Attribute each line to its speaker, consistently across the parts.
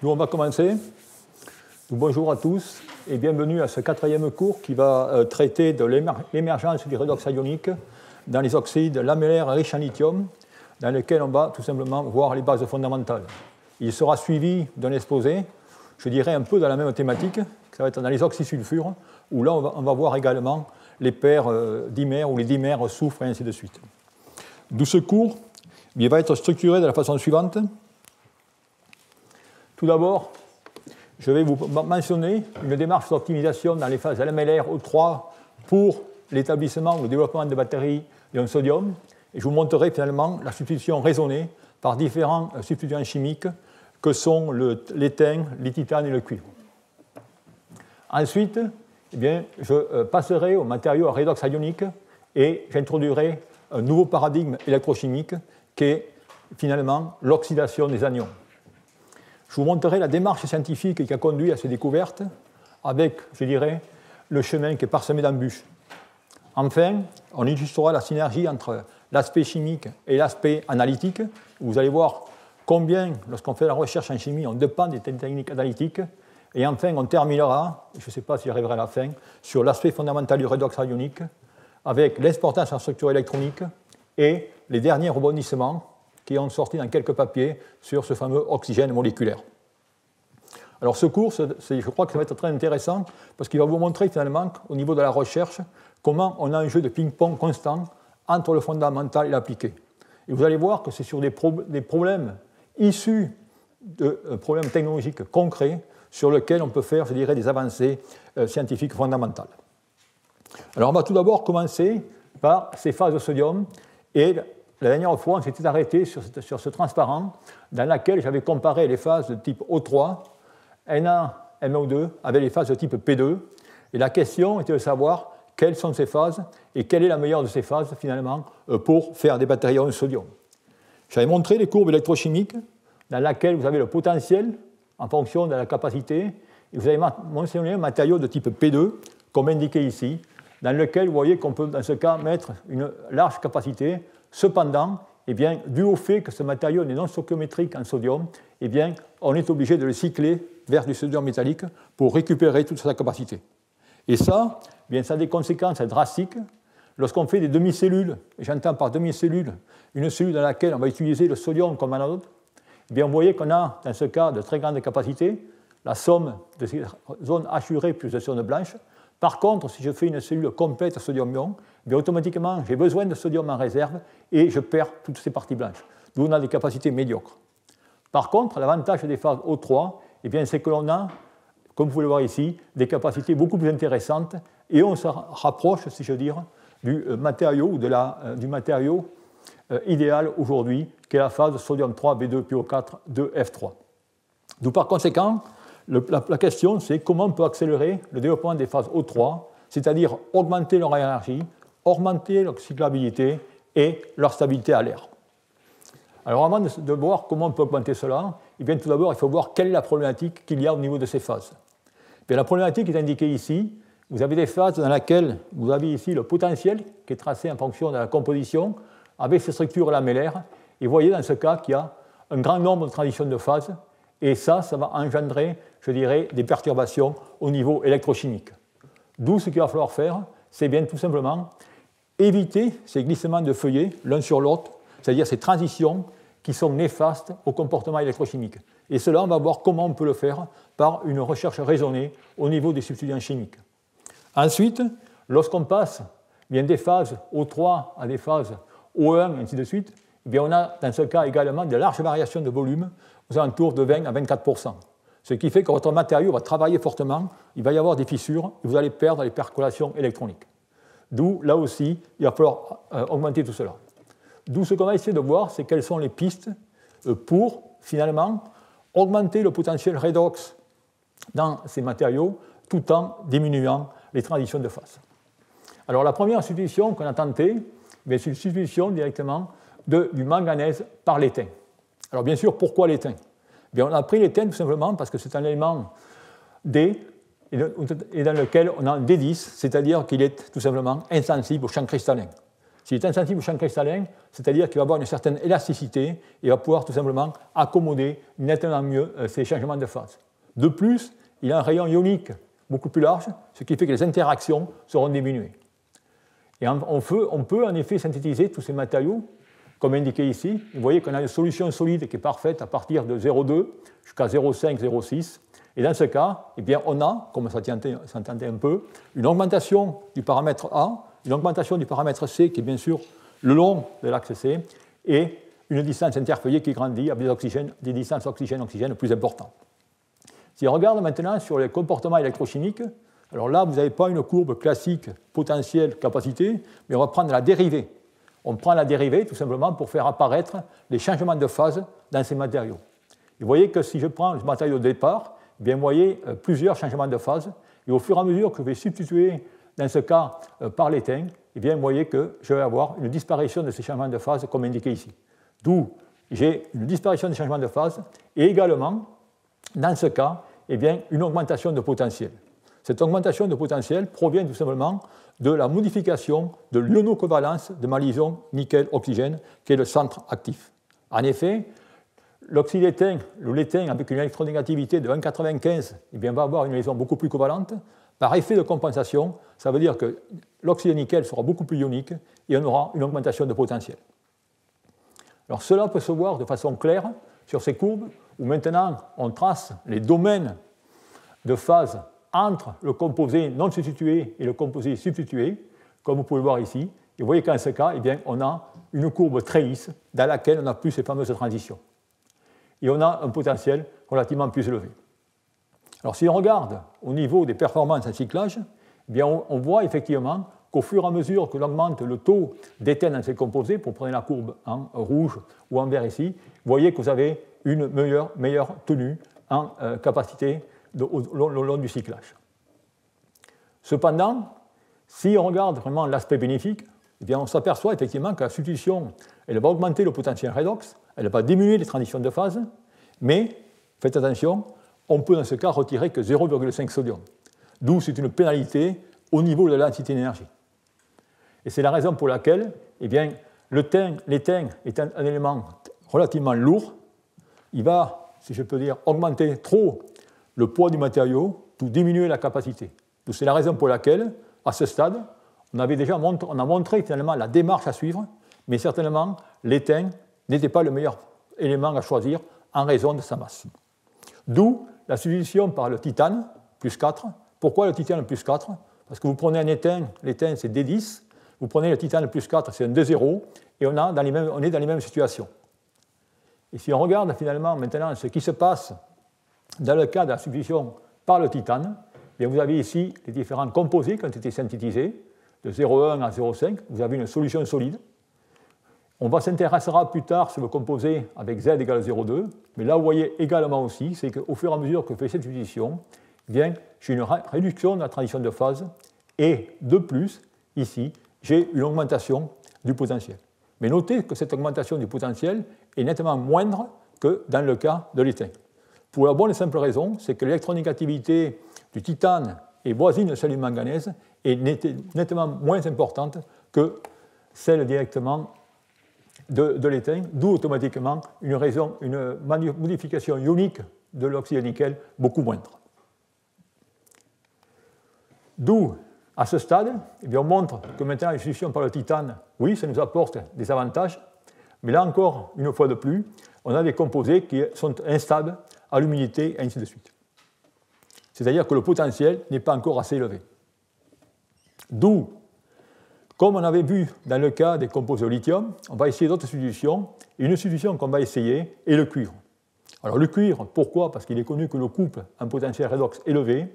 Speaker 1: Nous, on va commencer. Bonjour à tous et bienvenue à ce 4e cours qui va traiter de l'émergence du redox ionique dans les oxydes lamellaires riches en lithium, dans lesquels on va tout simplement voir les bases fondamentales. Il sera suivi d'un exposé, je dirais un peu dans la même thématique, ça va être dans les oxysulfures, où là on va voir également les paires dimères ou les dimères soufre et ainsi de suite. D'où ce cours, il va être structuré de la façon suivante. Tout d'abord, je vais vous mentionner une démarche d'optimisation dans les phases lamellaires O3 pour l'établissement ou le développement de batteries ion sodium. Et je vous montrerai finalement la substitution raisonnée par différents substituants chimiques que sont l'étain, le titane et le cuivre. Ensuite, eh bien, je passerai aux matériaux à redox ionique et j'introduirai un nouveau paradigme électrochimique qui est finalement l'oxydation des anions. Je vous montrerai la démarche scientifique qui a conduit à ces découvertes avec, je dirais, le chemin qui est parsemé d'embûches. Enfin, on illustrera la synergie entre l'aspect chimique et l'aspect analytique. Vous allez voir combien, lorsqu'on fait la recherche en chimie, on dépend des techniques analytiques. Et enfin, on terminera, je ne sais pas si j'arriverai à la fin, sur l'aspect fondamental du redox ionique, avec l'importance en structure électronique et les derniers rebondissements qui ont sorti dans quelques papiers sur ce fameux oxygène moléculaire. Alors ce cours, je crois que ça va être très intéressant parce qu'il va vous montrer finalement, au niveau de la recherche, comment on a un jeu de ping-pong constant entre le fondamental et l'appliqué. Et vous allez voir que c'est sur des problèmes issus de problèmes technologiques concrets sur lesquels on peut faire, je dirais, des avancées scientifiques fondamentales. Alors on va tout d'abord commencer par ces phases de sodium et la dernière fois, on s'était arrêté sur ce transparent dans lequel j'avais comparé les phases de type O3, Na, MO2, avec les phases de type P2. Et la question était de savoir quelles sont ces phases et quelle est la meilleure de ces phases, finalement, pour faire des batteries ion sodium. J'avais montré les courbes électrochimiques dans lesquelles vous avez le potentiel en fonction de la capacité. Et vous avez mentionné un matériau de type P2, comme indiqué ici, dans lequel vous voyez qu'on peut, dans ce cas, mettre une large capacité. Cependant, eh bien, dû au fait que ce matériau n'est non stoichiométrique en sodium, eh bien, on est obligé de le cycler vers du sodium métallique pour récupérer toute sa capacité. Et ça, eh bien, ça a des conséquences drastiques. Lorsqu'on fait des demi-cellules, et j'entends par demi-cellule une cellule dans laquelle on va utiliser le sodium comme anode, eh bien, vous voyez qu'on a, dans ce cas, de très grandes capacités, la somme de ces zones hachurées plus de zones blanches. Par contre, si je fais une cellule complète sodium-ion, bien automatiquement, j'ai besoin de sodium en réserve et je perds toutes ces parties blanches. D'où on a des capacités médiocres. Par contre, l'avantage des phases O3, eh bien, c'est que l'on a, comme vous pouvez le voir ici, des capacités beaucoup plus intéressantes et on se rapproche, si je veux dire, du matériau, ou du matériau idéal aujourd'hui, qui est la phase sodium 3, B2, PO4, 2, F3. D'où par conséquent, la question, c'est comment on peut accélérer le développement des phases O3, c'est-à-dire augmenter leur énergie, augmenter leur cyclabilité et leur stabilité à l'air. Alors avant de voir comment on peut augmenter cela, eh bien, tout d'abord, il faut voir quelle est la problématique qu'il y a au niveau de ces phases. Bien, la problématique est indiquée ici. Vous avez des phases dans lesquelles vous avez ici le potentiel qui est tracé en fonction de la composition avec ces structures lamellaires. Et vous voyez dans ce cas qu'il y a un grand nombre de transitions de phases. Et ça va engendrer, je dirais, des perturbations au niveau électrochimique. D'où ce qu'il va falloir faire, c'est bien tout simplement éviter ces glissements de feuillets l'un sur l'autre, c'est-à-dire ces transitions qui sont néfastes au comportement électrochimique. Et cela, on va voir comment on peut le faire par une recherche raisonnée au niveau des substituants chimiques. Ensuite, lorsqu'on passe bien des phases O3 à des phases O1, et ainsi de suite, eh bien on a dans ce cas également de larges variations de volume aux alentours de 20 à 24%. Ce qui fait que votre matériau va travailler fortement, il va y avoir des fissures et vous allez perdre les percolations électroniques. D'où, là aussi, il va falloir augmenter tout cela. D'où ce qu'on va essayer de voir, c'est quelles sont les pistes pour, finalement, augmenter le potentiel redox dans ces matériaux tout en diminuant les transitions de phase. Alors, la première substitution qu'on a tentée, c'est une substitution directement du manganèse par l'étain. Alors, bien sûr, pourquoi l'étain ? Bien, on a pris l'étain tout simplement parce que c'est un élément D et dans lequel on a un D10, c'est-à-dire qu'il est tout simplement insensible au champ cristallin. S'il est insensible au champ cristallin, c'est-à-dire qu'il va avoir une certaine élasticité et va pouvoir tout simplement accommoder nettement mieux ces changements de phase. De plus, il a un rayon ionique beaucoup plus large, ce qui fait que les interactions seront diminuées. Et on peut en effet synthétiser tous ces matériaux, comme indiqué ici. Vous voyez qu'on a une solution solide qui est parfaite à partir de 0,2 jusqu'à 0,5, 0,6. Et dans ce cas, eh bien, on a, comme ça s'entendait un peu, une augmentation du paramètre A, une augmentation du paramètre C, qui est bien sûr le long de l'axe C, et une distance interfeuillée qui grandit avec des distances oxygène-oxygène plus importantes. Si on regarde maintenant sur les comportements électrochimiques, alors là, vous n'avez pas une courbe classique potentiel-capacité, mais on va prendre la dérivée. On prend la dérivée tout simplement pour faire apparaître les changements de phase dans ces matériaux. Et vous voyez que si je prends le matériau de départ, eh bien, vous voyez plusieurs changements de phase, et au fur et à mesure que je vais substituer, dans ce cas, par l'étain, eh bien, vous voyez que je vais avoir une disparition de ces changements de phase, comme indiqué ici. D'où j'ai une disparition des changements de phase, et également, dans ce cas, eh bien, une augmentation de potentiel. Cette augmentation de potentiel provient tout simplement de la modification de l'ionocovalence de ma liaison nickel-oxygène, qui est le centre actif. En effet, l'oxyde d'étain, le l'étain avec une électronégativité de 1,95, eh bien, va avoir une liaison beaucoup plus covalente. Par effet de compensation, ça veut dire que l'oxyde de nickel sera beaucoup plus ionique et on aura une augmentation de potentiel. Alors cela peut se voir de façon claire sur ces courbes où maintenant on trace les domaines de phase entre le composé non substitué et le composé substitué, comme vous pouvez le voir ici. Et vous voyez qu'en ce cas, eh bien, on a une courbe très lisse dans laquelle on n'a plus ces fameuses transitions. Et on a un potentiel relativement plus élevé. Alors si on regarde au niveau des performances en cyclage, eh bien, on voit effectivement qu'au fur et à mesure que l'on augmente le taux d'étain dans ces composés, pour prendre la courbe en rouge ou en vert ici, vous voyez que vous avez une meilleure tenue en capacité au long du cyclage. Cependant, si on regarde vraiment l'aspect bénéfique, eh bien, on s'aperçoit effectivement que la substitution elle va augmenter le potentiel redox, elle va diminuer les transitions de phase, mais faites attention, on peut dans ce cas retirer que 0,5 sodium, d'où c'est une pénalité au niveau de la densité d'énergie. Et c'est la raison pour laquelle eh bien, l'étain est un élément relativement lourd, il va, si je peux dire, augmenter trop le poids du matériau pour diminuer la capacité. Donc c'est la raison pour laquelle, à ce stade, on a montré finalement la démarche à suivre, mais certainement l'étain n'était pas le meilleur élément à choisir en raison de sa masse. D'où la substitution par le titane, plus 4. Pourquoi le titane plus 4 ? Parce que vous prenez un étain, l'étain c'est D10, vous prenez le titane plus 4, c'est un D0, et on est dans les mêmes situations. Et si on regarde finalement maintenant ce qui se passe dans le cas de la substitution par le titane, bien vous avez ici les différents composés qui ont été synthétisés, de 0,1 à 0,5, vous avez une solution solide. On s'intéressera plus tard sur le composé avec Z égale 0,2, mais là vous voyez également aussi, c'est qu'au fur et à mesure que je fais cette substitution, bien, j'ai une réduction de la transition de phase, et de plus, ici, j'ai une augmentation du potentiel. Mais notez que cette augmentation du potentiel est nettement moindre que dans le cas de l'étain. Pour la bonne et simple raison, c'est que l'électronégativité du titane est voisine de celle du manganèse et nettement moins importante que celle directement de l'étain, d'où automatiquement une modification ionique de l'oxyde de nickel beaucoup moindre. D'où, à ce stade, eh bien, on montre que maintenant la substitution par le titane, oui, ça nous apporte des avantages, mais là encore, une fois de plus, on a des composés qui sont instables à l'humidité, et ainsi de suite. C'est-à-dire que le potentiel n'est pas encore assez élevé. D'où, comme on avait vu dans le cas des composés au lithium, on va essayer d'autres substitutions, et une substitution qu'on va essayer est le cuivre. Alors le cuivre, pourquoi ? Parce qu'il est connu que le couple a un potentiel redox élevé,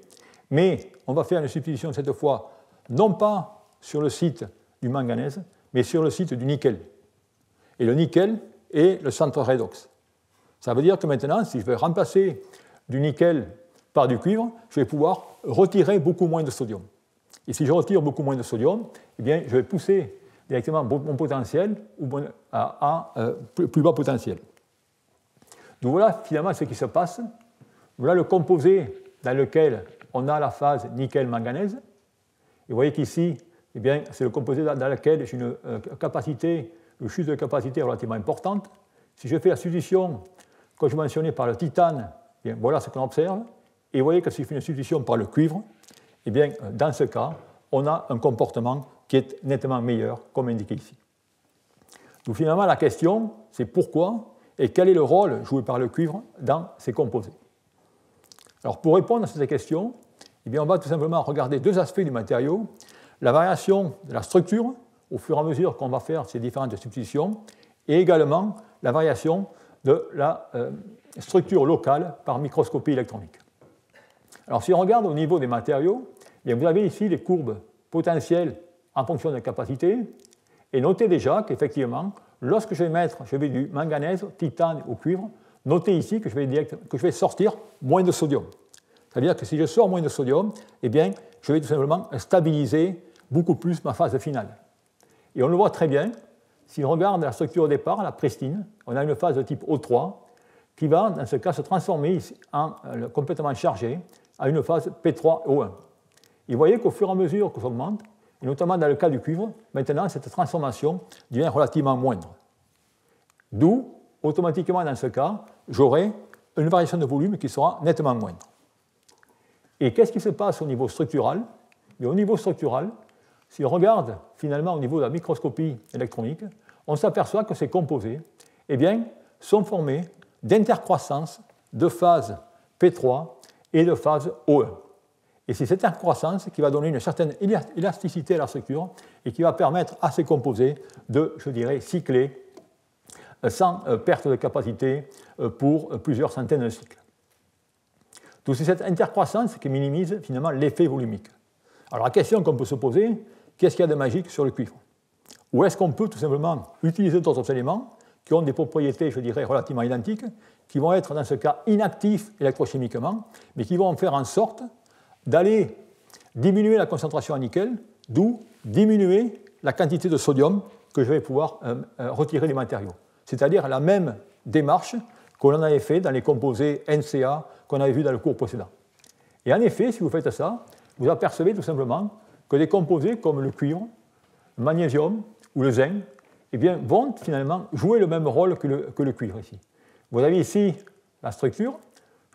Speaker 1: mais on va faire une substitution cette fois, non pas sur le site du manganèse, mais sur le site du nickel. Et le nickel est le centre redox. Ça veut dire que maintenant, si je vais remplacer du nickel par du cuivre, je vais pouvoir retirer beaucoup moins de sodium. Et si je retire beaucoup moins de sodium, eh bien, je vais pousser directement mon potentiel à plus bas potentiel. Donc voilà finalement ce qui se passe. Voilà le composé dans lequel on a la phase nickel-manganèse. Et vous voyez qu'ici, eh bien, c'est le composé dans lequel j'ai une capacité, une chute de capacité relativement importante. Si je fais la substitution, comme je mentionnais, par le titane, eh bien, voilà ce qu'on observe. Et vous voyez que si je fais une substitution par le cuivre, eh bien, dans ce cas, on a un comportement qui est nettement meilleur, comme indiqué ici. Donc finalement, la question, c'est pourquoi et quel est le rôle joué par le cuivre dans ces composés. Alors pour répondre à cette question, eh bien, on va tout simplement regarder deux aspects du matériau, la variation de la structure au fur et à mesure qu'on va faire ces différentes substitutions, et également la variation de la structure locale par microscopie électronique. Alors si on regarde au niveau des matériaux, eh bien, vous avez ici les courbes potentielles en fonction de la capacité, et notez déjà qu'effectivement, lorsque je vais du manganèse, titane ou cuivre, notez ici que je vais sortir moins de sodium. C'est-à-dire que si je sors moins de sodium, eh bien, je vais tout simplement stabiliser beaucoup plus ma phase finale. Et on le voit très bien, si on regarde la structure au départ, la pristine, on a une phase de type O3 qui va, dans ce cas, se transformer en complètement chargée à une phase P3O1. Et vous voyez qu'au fur et à mesure que ça augmente, et notamment dans le cas du cuivre, maintenant, cette transformation devient relativement moindre. D'où, automatiquement, dans ce cas, j'aurai une variation de volume qui sera nettement moindre. Et qu'est-ce qui se passe au niveau structural? Et au niveau structural, si on regarde finalement au niveau de la microscopie électronique, on s'aperçoit que ces composés eh bien, sont formés d'intercroissance de phase P3 et de phase O1. Et c'est cette intercroissance qui va donner une certaine élasticité à la structure et qui va permettre à ces composés de, je dirais, cycler sans perte de capacité pour plusieurs centaines de cycles. Donc c'est cette intercroissance qui minimise finalement l'effet volumique. Alors la question qu'on peut se poser, qu'est-ce qu'il y a de magique sur le cuivre? Ou est-ce qu'on peut tout simplement utiliser d'autres éléments qui ont des propriétés, je dirais, relativement identiques, qui vont être dans ce cas inactifs électrochimiquement, mais qui vont faire en sorte d'aller diminuer la concentration en nickel, d'où diminuer la quantité de sodium que je vais pouvoir retirer des matériaux. C'est-à-dire la même démarche qu'on avait fait dans les composés NCA qu'on avait vu dans le cours précédent. Et en effet, si vous faites ça, vous apercevez tout simplement que des composés comme le cuivre, le magnésium ou le zinc eh bien, vont finalement jouer le même rôle que le cuivre ici. Vous avez ici la structure.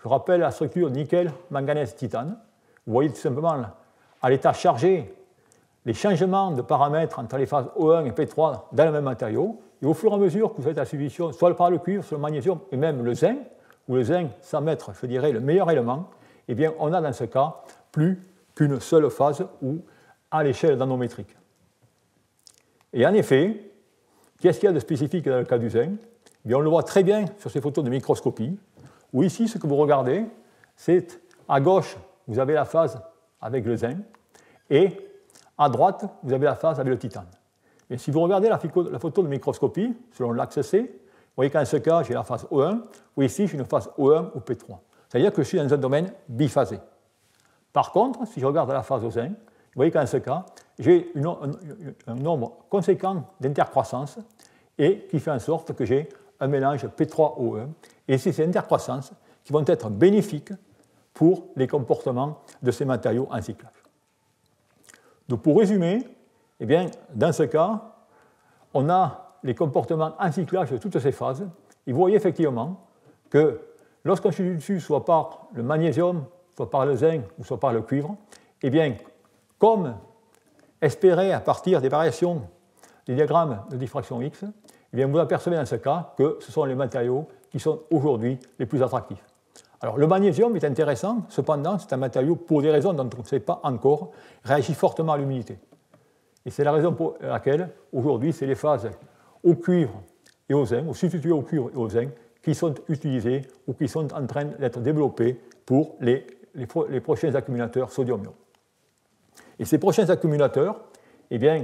Speaker 1: Je rappelle la structure nickel, manganèse, titane. Vous voyez tout simplement à l'état chargé les changements de paramètres entre les phases O1 et P3 dans le même matériau. Et au fur et à mesure que vous faites la substitution, soit par le cuivre, soit le magnésium et même le zinc, où le zinc semble être, je dirais, le meilleur élément, eh bien, on a dans ce cas plus qu'une seule phase ou à l'échelle nanométrique. Et en effet, qu'est-ce qu'il y a de spécifique dans le cas du zinc? Eh bien, on le voit très bien sur ces photos de microscopie, où ici, ce que vous regardez, c'est à gauche, vous avez la phase avec le zinc, et à droite, vous avez la phase avec le titane. Et si vous regardez la photo de microscopie, selon l'axe C, vous voyez qu'en ce cas, j'ai la phase O1, ou ici, j'ai une phase O1 ou P3. C'est-à-dire que je suis dans un domaine biphasé. Par contre, si je regarde la phase au zinc, vous voyez qu'en ce cas, j'ai un nombre conséquent d'intercroissances et qui fait en sorte que j'ai un mélange P3O1. Et c'est ces intercroissances qui vont être bénéfiques pour les comportements de ces matériaux en cyclage. Donc pour résumer, eh bien, dans ce cas, on a les comportements en cyclage de toutes ces phases. Et vous voyez effectivement que lorsqu'on substitue dessus soit par le magnésium, soit par le zinc ou soit par le cuivre, eh bien, comme espéré à partir des variations des diagrammes de diffraction X, eh bien, vous apercevez dans ce cas que ce sont les matériaux qui sont aujourd'hui les plus attractifs. Alors, le magnésium est intéressant, cependant, c'est un matériau, pour des raisons dont on ne sait pas encore, réagit fortement à l'humidité. Et c'est la raison pour laquelle, aujourd'hui, c'est les phases au cuivre et au zinc, ou substituées au cuivre et au zinc, qui sont utilisées ou qui sont en train d'être développées pour les prochains accumulateurs sodium-ion. Et ces prochains accumulateurs, eh bien,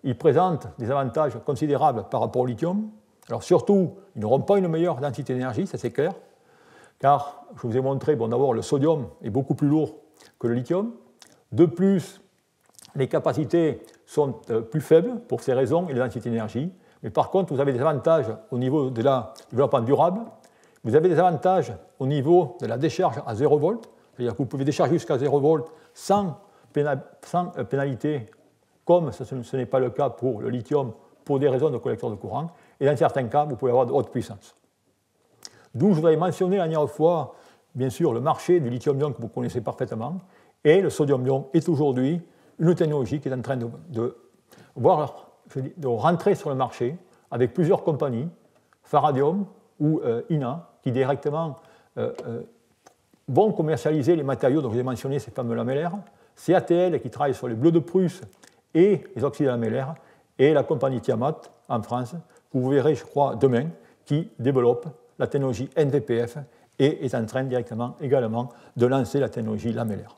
Speaker 1: ils présentent des avantages considérables par rapport au lithium. Alors surtout, ils n'auront pas une meilleure densité d'énergie, ça c'est clair, car je vous ai montré, bon, d'abord, le sodium est beaucoup plus lourd que le lithium. De plus, les capacités sont plus faibles pour ces raisons et la densité d'énergie. Mais par contre, vous avez des avantages au niveau de la développement durable. Vous avez des avantages au niveau de la décharge à 0 volts, c'est-à-dire que vous pouvez décharger jusqu'à 0 volts sans pénalité comme ce n'est pas le cas pour le lithium pour des raisons de collecteur de courant, et dans certains cas, vous pouvez avoir de haute puissance. D'où je voudrais mentionner la dernière fois, bien sûr, le marché du lithium-ion que vous connaissez parfaitement, et le sodium-ion est aujourd'hui une technologie qui est en train de rentrer sur le marché avec plusieurs compagnies, Faradium ou INA, qui directement vont commercialiser les matériaux dont je vous ai mentionné, ces fameux lamellaires, CATL qui travaille sur les bleus de Prusse et les oxydes lamellaires, et la compagnie Tiamat en France, que vous verrez, je crois, demain, qui développe la technologie NVPF et est en train directement également de lancer la technologie lamellaire.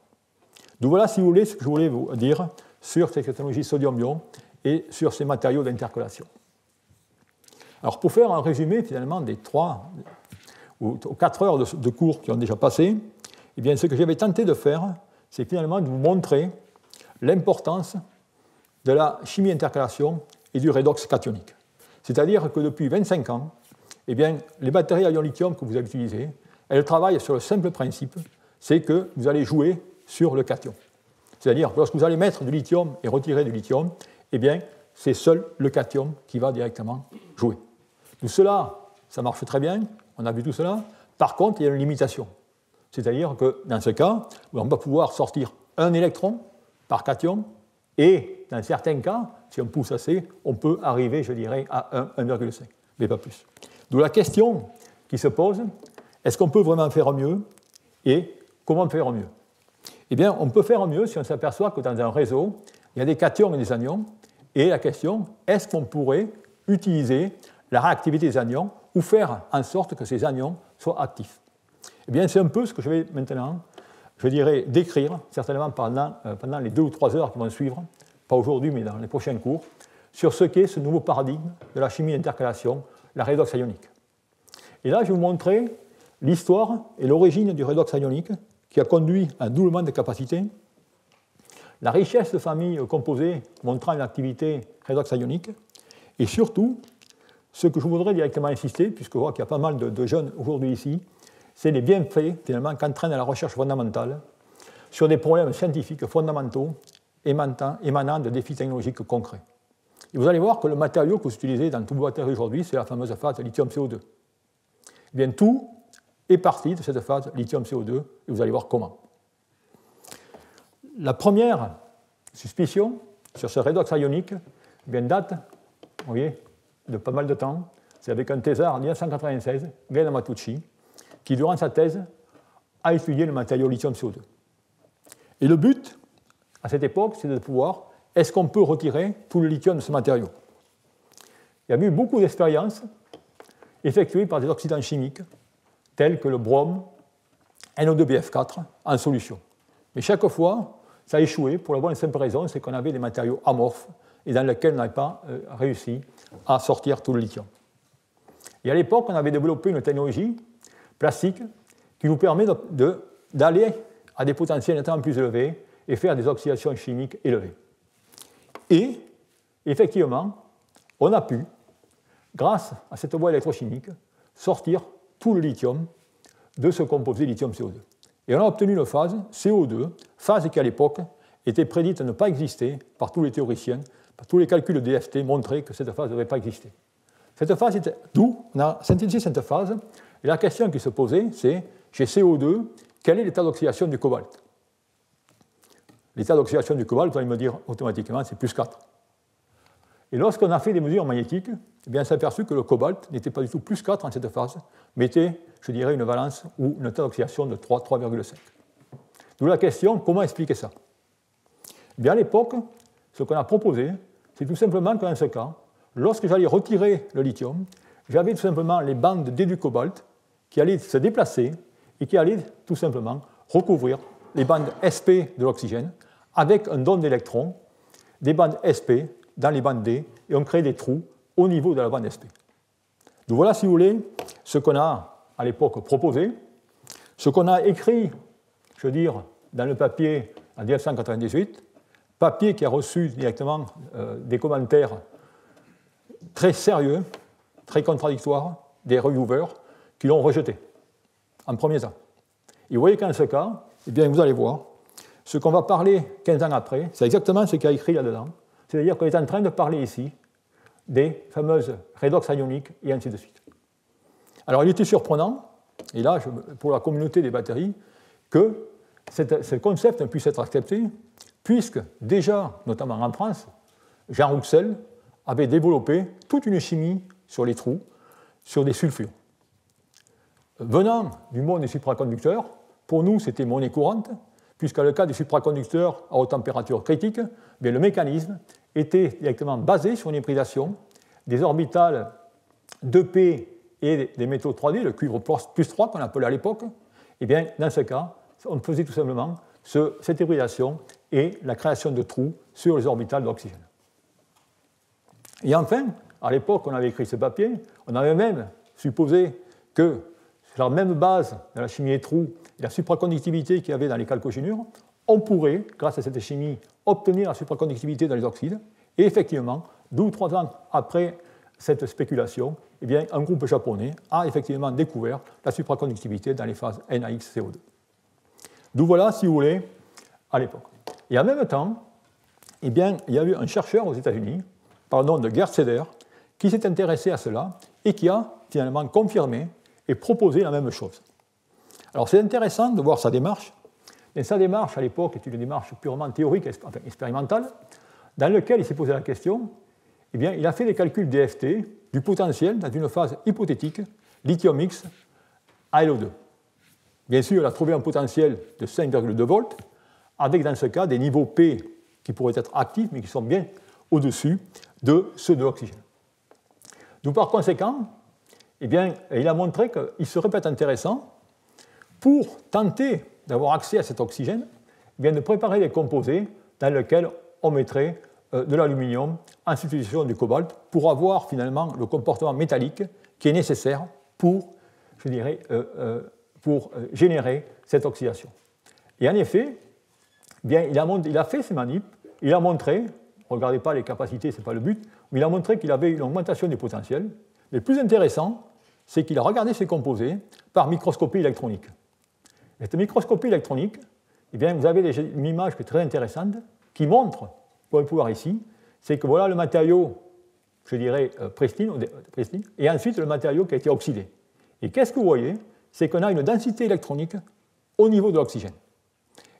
Speaker 1: Donc voilà, si vous voulez, ce que je voulais vous dire sur cette technologie sodium-ion et sur ces matériaux d'intercalation. Alors pour faire un résumé finalement des 3 ou 4 heures de cours qui ont déjà passé, eh bien, ce que j'avais tenté de faire, c'est finalement de vous montrer l'importance de la chimie intercalation et du redox cationique. C'est-à-dire que depuis 25 ans, eh bien, les batteries à ion lithium que vous avez utilisées, elles travaillent sur le simple principe, c'est que vous allez jouer sur le cation. C'est-à-dire que lorsque vous allez mettre du lithium et retirer du lithium, eh bien, c'est seul le cation qui va directement jouer. Tout cela, ça marche très bien, on a vu tout cela. Par contre, il y a une limitation. C'est-à-dire que dans ce cas, on va pouvoir sortir un électron par cation, et dans certains cas, si on pousse assez, on peut arriver, je dirais, à 1,5, mais pas plus. D'où la question qui se pose, est-ce qu'on peut vraiment faire mieux et comment faire mieux? Eh bien, on peut faire mieux si on s'aperçoit que dans un réseau, il y a des cations et des anions, et la question, est-ce qu'on pourrait utiliser la réactivité des anions ou faire en sorte que ces anions soient actifs? Eh bien, c'est un peu ce que je vais maintenant, je dirais, décrire, certainement pendant les 2 ou 3 heures qui vont suivre, pas aujourd'hui, mais dans les prochains cours, sur ce qu'est ce nouveau paradigme de la chimie d'intercalation, la redox ionique. Et là, je vais vous montrer l'histoire et l'origine du redox ionique qui a conduit à un doublement des capacités, la richesse de familles composées montrant une activité redox ionique, et surtout, ce que je voudrais directement insister, puisque je vois qu'il y a pas mal de jeunes aujourd'hui ici, c'est les bienfaits finalement qu'entraîne la recherche fondamentale sur des problèmes scientifiques fondamentaux émanant de défis technologiques concrets. Et vous allez voir que le matériau que vous utilisez dans toutes vos batteries aujourd'hui, c'est la fameuse phase lithium-CO2. Eh bien, tout est parti de cette phase lithium-CO2, et vous allez voir comment. La première suspicion sur ce redox ionique date, vous voyez, de pas mal de temps. C'est avec un thésard en 1996, Gail Amatucci, qui, durant sa thèse, a étudié le matériau lithium-CO2. Et le but, à cette époque, c'est de pouvoir, est-ce qu'on peut retirer tout le lithium de ce matériau? Il y a eu beaucoup d'expériences effectuées par des oxydants chimiques, tels que le brome, NO2BF4, en solution. Mais chaque fois, ça a échoué pour la bonne et simple raison, c'est qu'on avait des matériaux amorphes et dans lesquels on n'avait pas réussi à sortir tout le lithium. Et à l'époque, on avait développé une technologie plastique qui nous permet d'aller à des potentiels nettement plus élevés et faire des oxydations chimiques élevées. Et, effectivement, on a pu, grâce à cette voie électrochimique, sortir tout le lithium de ce composé lithium-CO2. Et on a obtenu une phase CO2, phase qui à l'époque était prédite à ne pas exister par tous les théoriciens, par tous les calculs de DFT montraient que cette phase ne devait pas exister. Cette phase était, d'où on a synthétisé cette phase, et la question qui se posait, c'est, chez CO2, quel est l'état d'oxydation du cobalt? L'état d'oxydation du cobalt, vous allez me dire automatiquement, c'est plus 4. Et lorsqu'on a fait des mesures magnétiques, eh bien, on s'est aperçu que le cobalt n'était pas du tout plus 4 en cette phase, mais était, je dirais, une valence ou une état d'oxydation de 3, 3,5. D'où la question, comment expliquer ça? Eh bien, à l'époque, ce qu'on a proposé, c'est tout simplement que dans ce cas, lorsque j'allais retirer le lithium, j'avais tout simplement les bandes D du cobalt qui allaient se déplacer et qui allaient tout simplement recouvrir les bandes SP de l'oxygène avec un don d'électrons, des bandes SP dans les bandes D, et on crée des trous au niveau de la bande SP. Donc voilà, si vous voulez, ce qu'on a à l'époque proposé, ce qu'on a écrit, je veux dire, dans le papier en 1998, papier qui a reçu directement des commentaires très sérieux, très contradictoires, des reviewers qui l'ont rejeté en premier temps. Et vous voyez qu'en ce cas, eh bien, vous allez voir, ce qu'on va parler 15 ans après, c'est exactement ce qu'il y a écrit là-dedans, C'est-à-dire qu'on est en train de parler ici des fameuses redox ioniques et ainsi de suite. Alors il était surprenant, et là, pour la communauté des batteries, que ce concept puisse être accepté, puisque déjà, notamment en France, Jean Rouxel avait développé toute une chimie sur les trous, sur des sulfures. Venant du monde des supraconducteurs, pour nous, c'était monnaie courante, puisqu'à le cas des supraconducteurs à haute température critique, bien, le mécanisme était directement basé sur une hybridation des orbitales 2p et des métaux 3D, le cuivre plus 3 qu'on appelait à l'époque. Et bien, dans ce cas, on faisait tout simplement cette hybridation et la création de trous sur les orbitales d'oxygène. Et enfin, à l'époque, on avait écrit ce papier, on avait même supposé que sur la même base de la chimie des trous et la supraconductivité qu'il y avait dans les chalcogénures, on pourrait, grâce à cette chimie, obtenir la supraconductivité dans les oxydes. Et effectivement, 2 ou 3 ans après cette spéculation, eh bien, un groupe japonais a effectivement découvert la supraconductivité dans les phases NaXCO2. D'où voilà, si vous voulez, à l'époque. Et en même temps, eh bien, il y a eu un chercheur aux États-Unis, par le nom de Gerd Seder, qui s'est intéressé à cela et qui a finalement confirmé et proposé la même chose. Alors c'est intéressant de voir sa démarche. Et sa démarche, à l'époque, est une démarche purement théorique, enfin expérimentale, dans laquelle il s'est posé la question, eh bien, il a fait des calculs DFT du potentiel dans une phase hypothétique, lithium X à LO2. Bien sûr, il a trouvé un potentiel de 5,2 volts, avec dans ce cas des niveaux P qui pourraient être actifs, mais qui sont bien au-dessus de ceux de l'oxygène. Donc par conséquent, eh bien, il a montré qu'il serait peut-être intéressant, pour tenter d'avoir accès à cet oxygène, eh bien, de préparer des composés dans lesquels on mettrait de l'aluminium en substitution du cobalt pour avoir finalement le comportement métallique qui est nécessaire pour, je dirais, pour générer cette oxydation. Et en effet, eh bien, il a fait ces manips, il a montré, ne regardez pas les capacités, ce n'est pas le but, mais il a montré qu'il avait une augmentation du potentiel. Mais le plus intéressant, c'est qu'il a regardé ces composés par microscopie électronique. Et cette microscopie électronique, eh bien, vous avez une image qui est très intéressante qui montre, vous pouvez le voir ici, c'est que voilà le matériau, je dirais, pristine, et ensuite le matériau qui a été oxydé. Et qu'est-ce que vous voyez? C'est qu'on a une densité électronique au niveau de l'oxygène.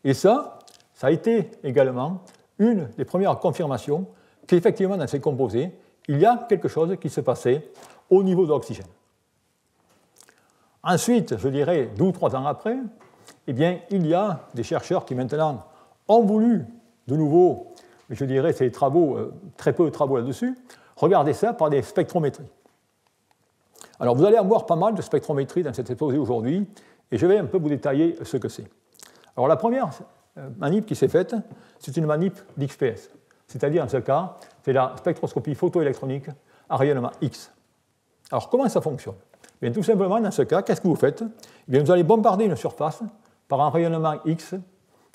Speaker 1: Et ça a été également une des premières confirmations qu'effectivement, dans ces composés, il y a quelque chose qui se passait au niveau de l'oxygène. Ensuite, je dirais, 2 ou 3 ans après, eh bien, il y a des chercheurs qui maintenant ont voulu, de nouveau, je dirais, c'est travaux, très peu de travaux là-dessus, regarder ça par des spectrométries. Alors, vous allez avoir pas mal de spectrométries dans cette exposé aujourd'hui, et je vais un peu vous détailler ce que c'est. Alors, la première manip qui s'est faite, c'est une manip d'XPS, c'est-à-dire, en ce cas, c'est la spectroscopie photoélectronique à rayonnement X. Alors, comment ça fonctionne? Bien, tout simplement, dans ce cas, qu'est-ce que vous faites? Bien, vous allez bombarder une surface par un rayonnement X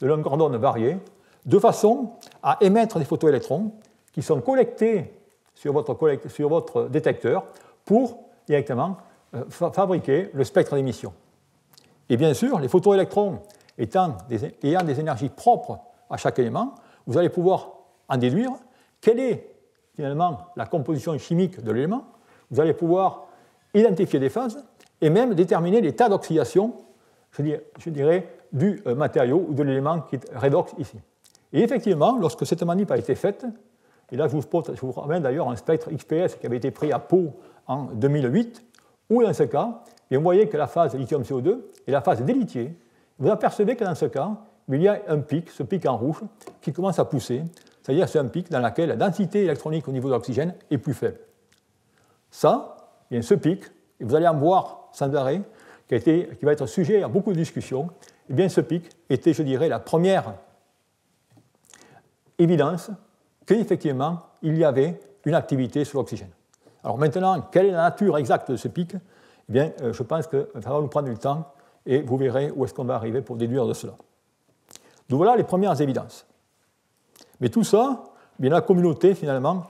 Speaker 1: de longueur d'onde variée, de façon à émettre des photoélectrons qui sont collectés sur votre détecteur pour directement fabriquer le spectre d'émission. Et bien sûr, les photoélectrons ayant des énergies propres à chaque élément, vous allez pouvoir en déduire quelle est finalement la composition chimique de l'élément. Vous allez pouvoir identifier des phases et même déterminer l'état d'oxydation, je dirais, du matériau ou de l'élément qui est redox ici. Et effectivement, lorsque cette manip a été faite, et là je vous ramène d'ailleurs un spectre XPS qui avait été pris à Pau en 2008, où dans ce cas, et vous voyez que la phase lithium-CO2 est la phase des lithiers. Vous apercevez que dans ce cas, il y a un pic, ce pic en rouge, qui commence à pousser, c'est-à-dire c'est un pic dans lequel la densité électronique au niveau de l'oxygène est plus faible. Ça, bien, ce pic, et vous allez en voir sans arrêt, qui va être sujet à beaucoup de discussions, et bien ce pic était, je dirais, la première évidence qu'effectivement, il y avait une activité sur l'oxygène. Alors maintenant, quelle est la nature exacte de ce pic? Eh bien, je pense que ça va nous prendre du temps et vous verrez où est-ce qu'on va arriver pour déduire de cela. Donc voilà les premières évidences. Mais tout ça, bien, la communauté, finalement,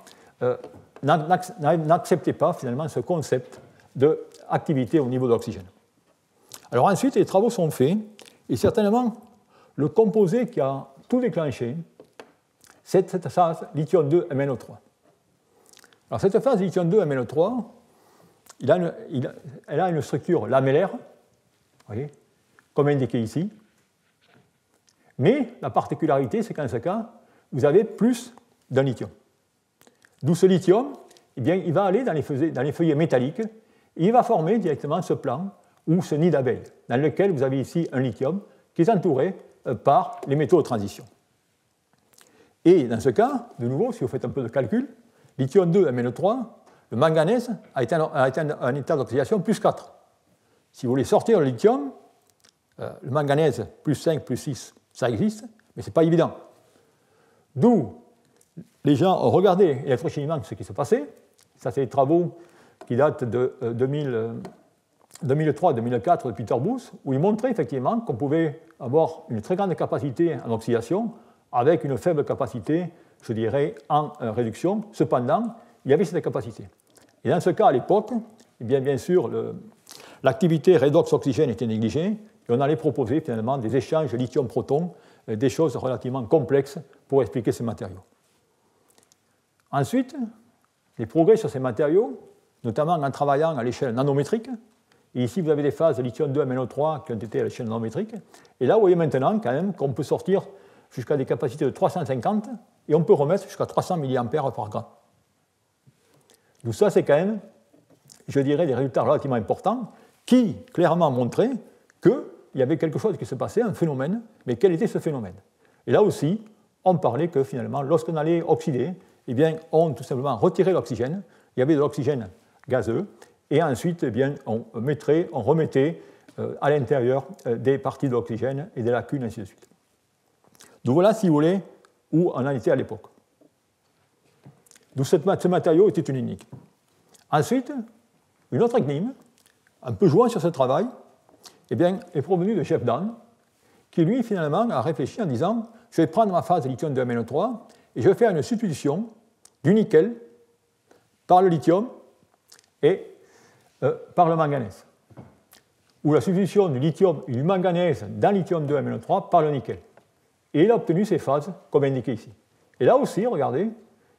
Speaker 1: n'acceptait pas, finalement, ce concept d'activité au niveau de l'oxygène. Alors ensuite, les travaux sont faits, et certainement, le composé qui a tout déclenché, cette phase lithium 2 MnO3. Alors cette phase lithium 2 MnO3, elle a une structure lamellaire, voyez, comme indiqué ici. Mais la particularité, c'est qu'en ce cas, vous avez plus d'un lithium. D'où ce lithium, eh bien, il va aller dans les feuillets métalliques et il va former directement ce plan ou ce nid d'abeille, dans lequel vous avez ici un lithium qui est entouré par les métaux de transition. Et dans ce cas, de nouveau, si vous faites un peu de calcul, lithium 2 MnO3, le manganèse a atteint un état d'oxydation plus 4. Si vous voulez sortir le lithium, le manganèse plus 5, plus 6, ça existe, mais ce n'est pas évident. D'où les gens ont regardé électrochimiquement ce qui se passait. Ça, c'est des travaux qui datent de 2003-2004 de Peter Booth, où ils montraient effectivement qu'on pouvait avoir une très grande capacité en oxydation avec une faible capacité, je dirais, en réduction. Cependant, il y avait cette capacité. Et dans ce cas, à l'époque, eh bien sûr, l'activité redox-oxygène était négligée et on allait proposer finalement des échanges lithium-proton, des choses relativement complexes pour expliquer ces matériaux. Ensuite, les progrès sur ces matériaux, notamment en travaillant à l'échelle nanométrique, et ici vous avez des phases de lithium 2 MnO3 qui ont été à l'échelle nanométrique, et là vous voyez maintenant quand même qu'on peut sortir jusqu'à des capacités de 350 et on peut remettre jusqu'à 300 mA par gramme. Donc ça c'est quand même, je dirais, des résultats relativement importants qui clairement montraient qu'il y avait quelque chose qui se passait, un phénomène, mais quel était ce phénomène? Et là aussi, on parlait que finalement, lorsqu'on allait oxyder, eh bien, on tout simplement retirait l'oxygène, il y avait de l'oxygène gazeux, et ensuite, eh bien, on remettait à l'intérieur des parties de l'oxygène et des lacunes, ainsi de suite. Donc voilà, si vous voulez, où on en était à l'époque. Donc ce matériau était unique. Ensuite, une autre énigme, un peu jouant sur ce travail, eh bien, est provenue de Jeff Dahn, qui lui, finalement, a réfléchi en disant « Je vais prendre ma phase de lithium 2 MnO3 et je vais faire une substitution du nickel par le lithium et par le manganèse. » Ou la substitution du lithium et du manganèse dans lithium 2 MnO3 par le nickel. Et il a obtenu ces phases, comme indiqué ici. Et là aussi, regardez,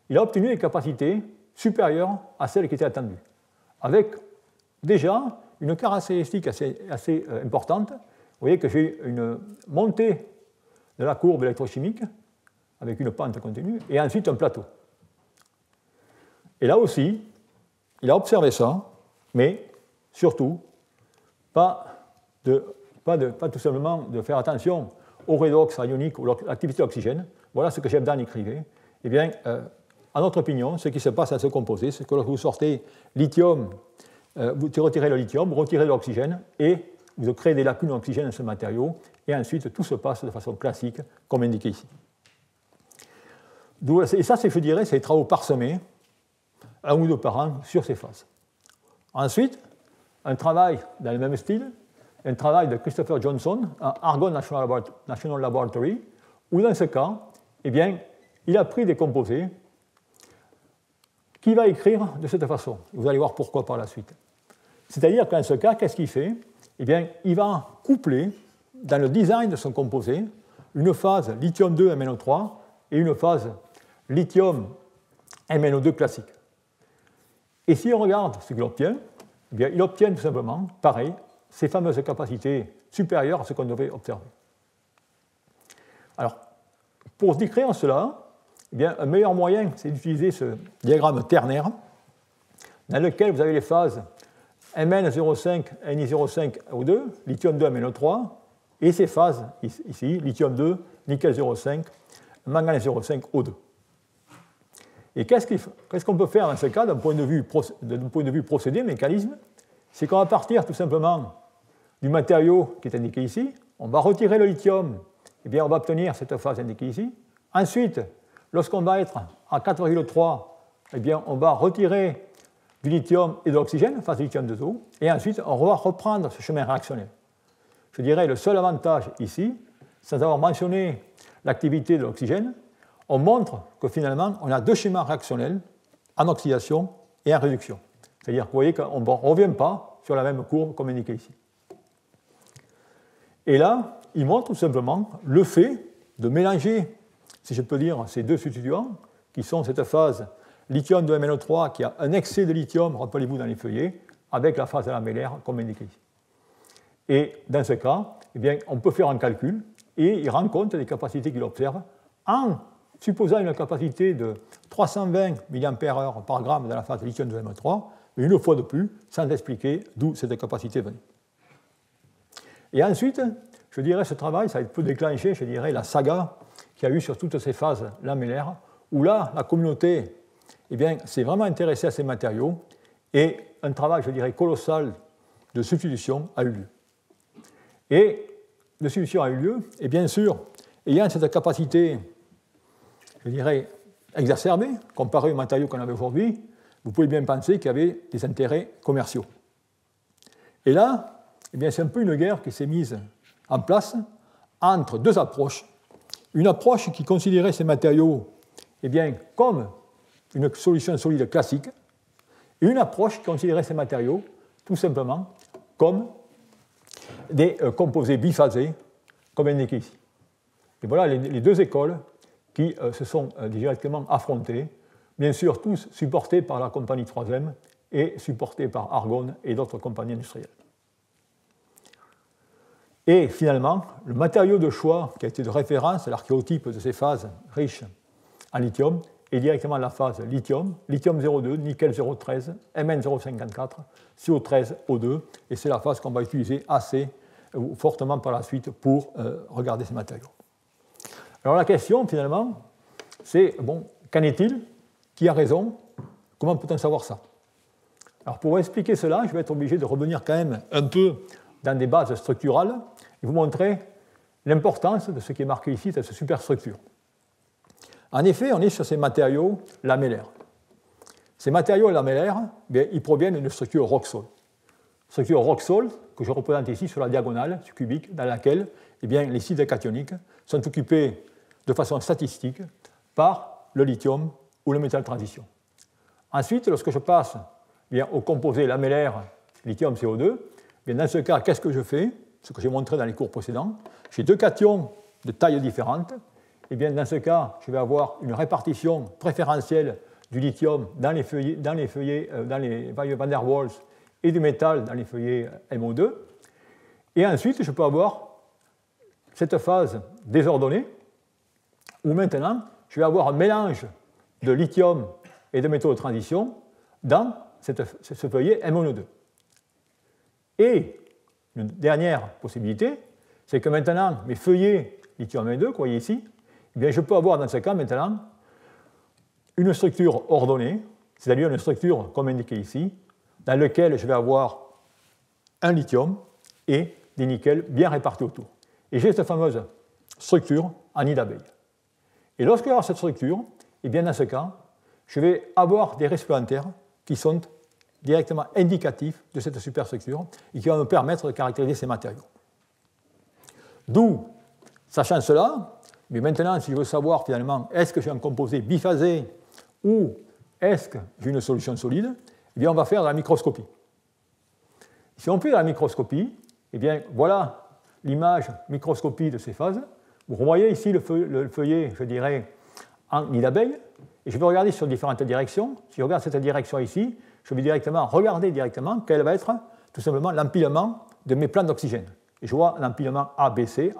Speaker 1: il a obtenu des capacités supérieures à celles qui étaient attendues, avec déjà une caractéristique assez importante. Vous voyez que j'ai une montée de la courbe électrochimique avec une pente continue et ensuite un plateau. Et là aussi, il a observé ça, mais surtout, pas tout simplement de faire attention au redox ionique ou l'activité d'oxygène. Voilà ce que Jeff Dahn écrivait. Eh bien, à notre opinion, ce qui se passe à ce composé, c'est que lorsque vous sortez lithium, vous retirez le lithium, vous retirez l'oxygène et vous créez des lacunes d'oxygène dans ce matériau, et ensuite tout se passe de façon classique, comme indiqué ici. Et ça, je dirais, c'est des travaux parsemés, un ou deux par an, sur ces phases. Ensuite, un travail dans le même style, un travail de Christopher Johnson à Argonne National Laboratory, où dans ce cas, eh bien, il a pris des composés qu'il va écrire de cette façon. Vous allez voir pourquoi par la suite. C'est-à-dire qu'en ce cas, qu'est-ce qu'il fait? Eh bien, il va coupler dans le design de son composé une phase lithium 2 MnO3 et une phase lithium MnO2 classique. Et si on regarde ce qu'il obtient, eh bien, il obtient tout simplement, pareil, ces fameuses capacités supérieures à ce qu'on devait observer. Alors, pour décrire cela, eh bien, un meilleur moyen, c'est d'utiliser ce diagramme ternaire, dans lequel vous avez les phases Mn05, Ni05, O2, lithium 2, MnO3, et ces phases ici, lithium 2, nickel 0,5, manganèse 0,5, O2. Et qu'est-ce qu'on peut faire dans ce cas d'un point de vue procédé, mécanisme? C'est qu'on va partir tout simplement du matériau qui est indiqué ici, on va retirer le lithium, et bien on va obtenir cette phase indiquée ici. Ensuite, lorsqu'on va être à 4,3, eh bien on va retirer du lithium et de l'oxygène, phase lithium 2O, et ensuite on va reprendre ce chemin réactionnel. Je dirais le seul avantage ici, sans avoir mentionné l'activité de l'oxygène, on montre que finalement on a deux schémas réactionnels en oxydation et en réduction. C'est-à-dire que vous voyez qu'on ne revient pas sur la même courbe comme indiqué ici. Et là, il montre tout simplement le fait de mélanger si je peux dire, ces deux substituants, qui sont cette phase lithium de MnO3 qui a un excès de lithium, rappelez-vous, dans les feuillets, avec la phase lamellaire, comme indiqué ici. Et dans ce cas, eh bien, on peut faire un calcul, et il rend compte des capacités qu'il observe en supposant une capacité de 320 mAh par gramme dans la phase lithium de MnO3, mais une fois de plus, sans expliquer d'où cette capacité venait. Et ensuite, je dirais, ce travail, ça peut déclencher, je dirais, la saga qu'il y a eu sur toutes ces phases lamellaires, où là, la communauté s'est vraiment intéressée à ces matériaux, et un travail, je dirais, colossal de substitution a eu lieu. Et de substitution a eu lieu, et bien sûr, ayant cette capacité, je dirais, exacerbée, comparée aux matériaux qu'on avait aujourd'hui, vous pouvez bien penser qu'il y avait des intérêts commerciaux. Et là, c'est un peu une guerre qui s'est mise en place entre deux approches. Une approche qui considérait ces matériaux comme une solution solide classique, et une approche qui considérait ces matériaux tout simplement comme des composés biphasés, comme indiqué ici. Et voilà les deux écoles qui se sont directement affrontées, bien sûr tous supportés par la compagnie 3M et supportés par Argonne et d'autres compagnies industrielles. Et finalement, le matériau de choix qui a été de référence, l'archéotype de ces phases riches en lithium, est directement la phase lithium, lithium 0,2, nickel 0,13, Mn 0,54, CO13, O2, et c'est la phase qu'on va utiliser assez fortement par la suite pour regarder ces matériaux. Alors la question, finalement, c'est, qu'en est-il? Qui a raison? Comment peut-on savoir ça? Alors pour expliquer cela, je vais être obligé de revenir quand même un peu dans des bases structurales et vous montrer l'importance de ce qui est marqué ici, de cette superstructure. En effet, on est sur ces matériaux lamellaires. Ces matériaux lamellaires, ils proviennent d'une structure rock-salt. Structure rock-salt que je représente ici sur la diagonale cubique, dans laquelle les sites cationiques sont occupés de façon statistique par le lithium ou le métal de transition. Ensuite, lorsque je passe au composé lamellaire lithium-CO2, dans ce cas, qu'est-ce que je fais? Ce que j'ai montré dans les cours précédents. J'ai deux cations de taille différente. Dans ce cas, je vais avoir une répartition préférentielle du lithium dans les feuillets van der Waals et du métal dans les feuillets MO2. Et ensuite, je peux avoir cette phase désordonnée où maintenant, je vais avoir un mélange de lithium et de métaux de transition dans ce feuillet MO2. Et une dernière possibilité, c'est que maintenant, mes feuillets lithium M2, que vous voyez ici, je peux avoir dans ce cas maintenant une structure ordonnée, c'est-à-dire une structure comme indiqué ici, dans laquelle je vais avoir un lithium et des nickels bien répartis autour. Et j'ai cette fameuse structure en nid d'abeille. Et lorsque j'ai cette structure, dans ce cas, je vais avoir des récipientaires qui sont directement indicatifs de cette superstructure et qui vont me permettre de caractériser ces matériaux. D'où, sachant cela, mais maintenant, si je veux savoir finalement, est-ce que j'ai un composé biphasé ou est-ce que j'ai une solution solide, on va faire de la microscopie. Si on fait de la microscopie, voilà l'image microscopie de ces phases. Vous voyez ici le feuillet, je dirais, en nid d'abeille, et je vais regarder sur différentes directions. Si je regarde cette direction ici, je vais regarder quel va être tout simplement l'empilement de mes plans d'oxygène. Et je vois l'empilement ABC,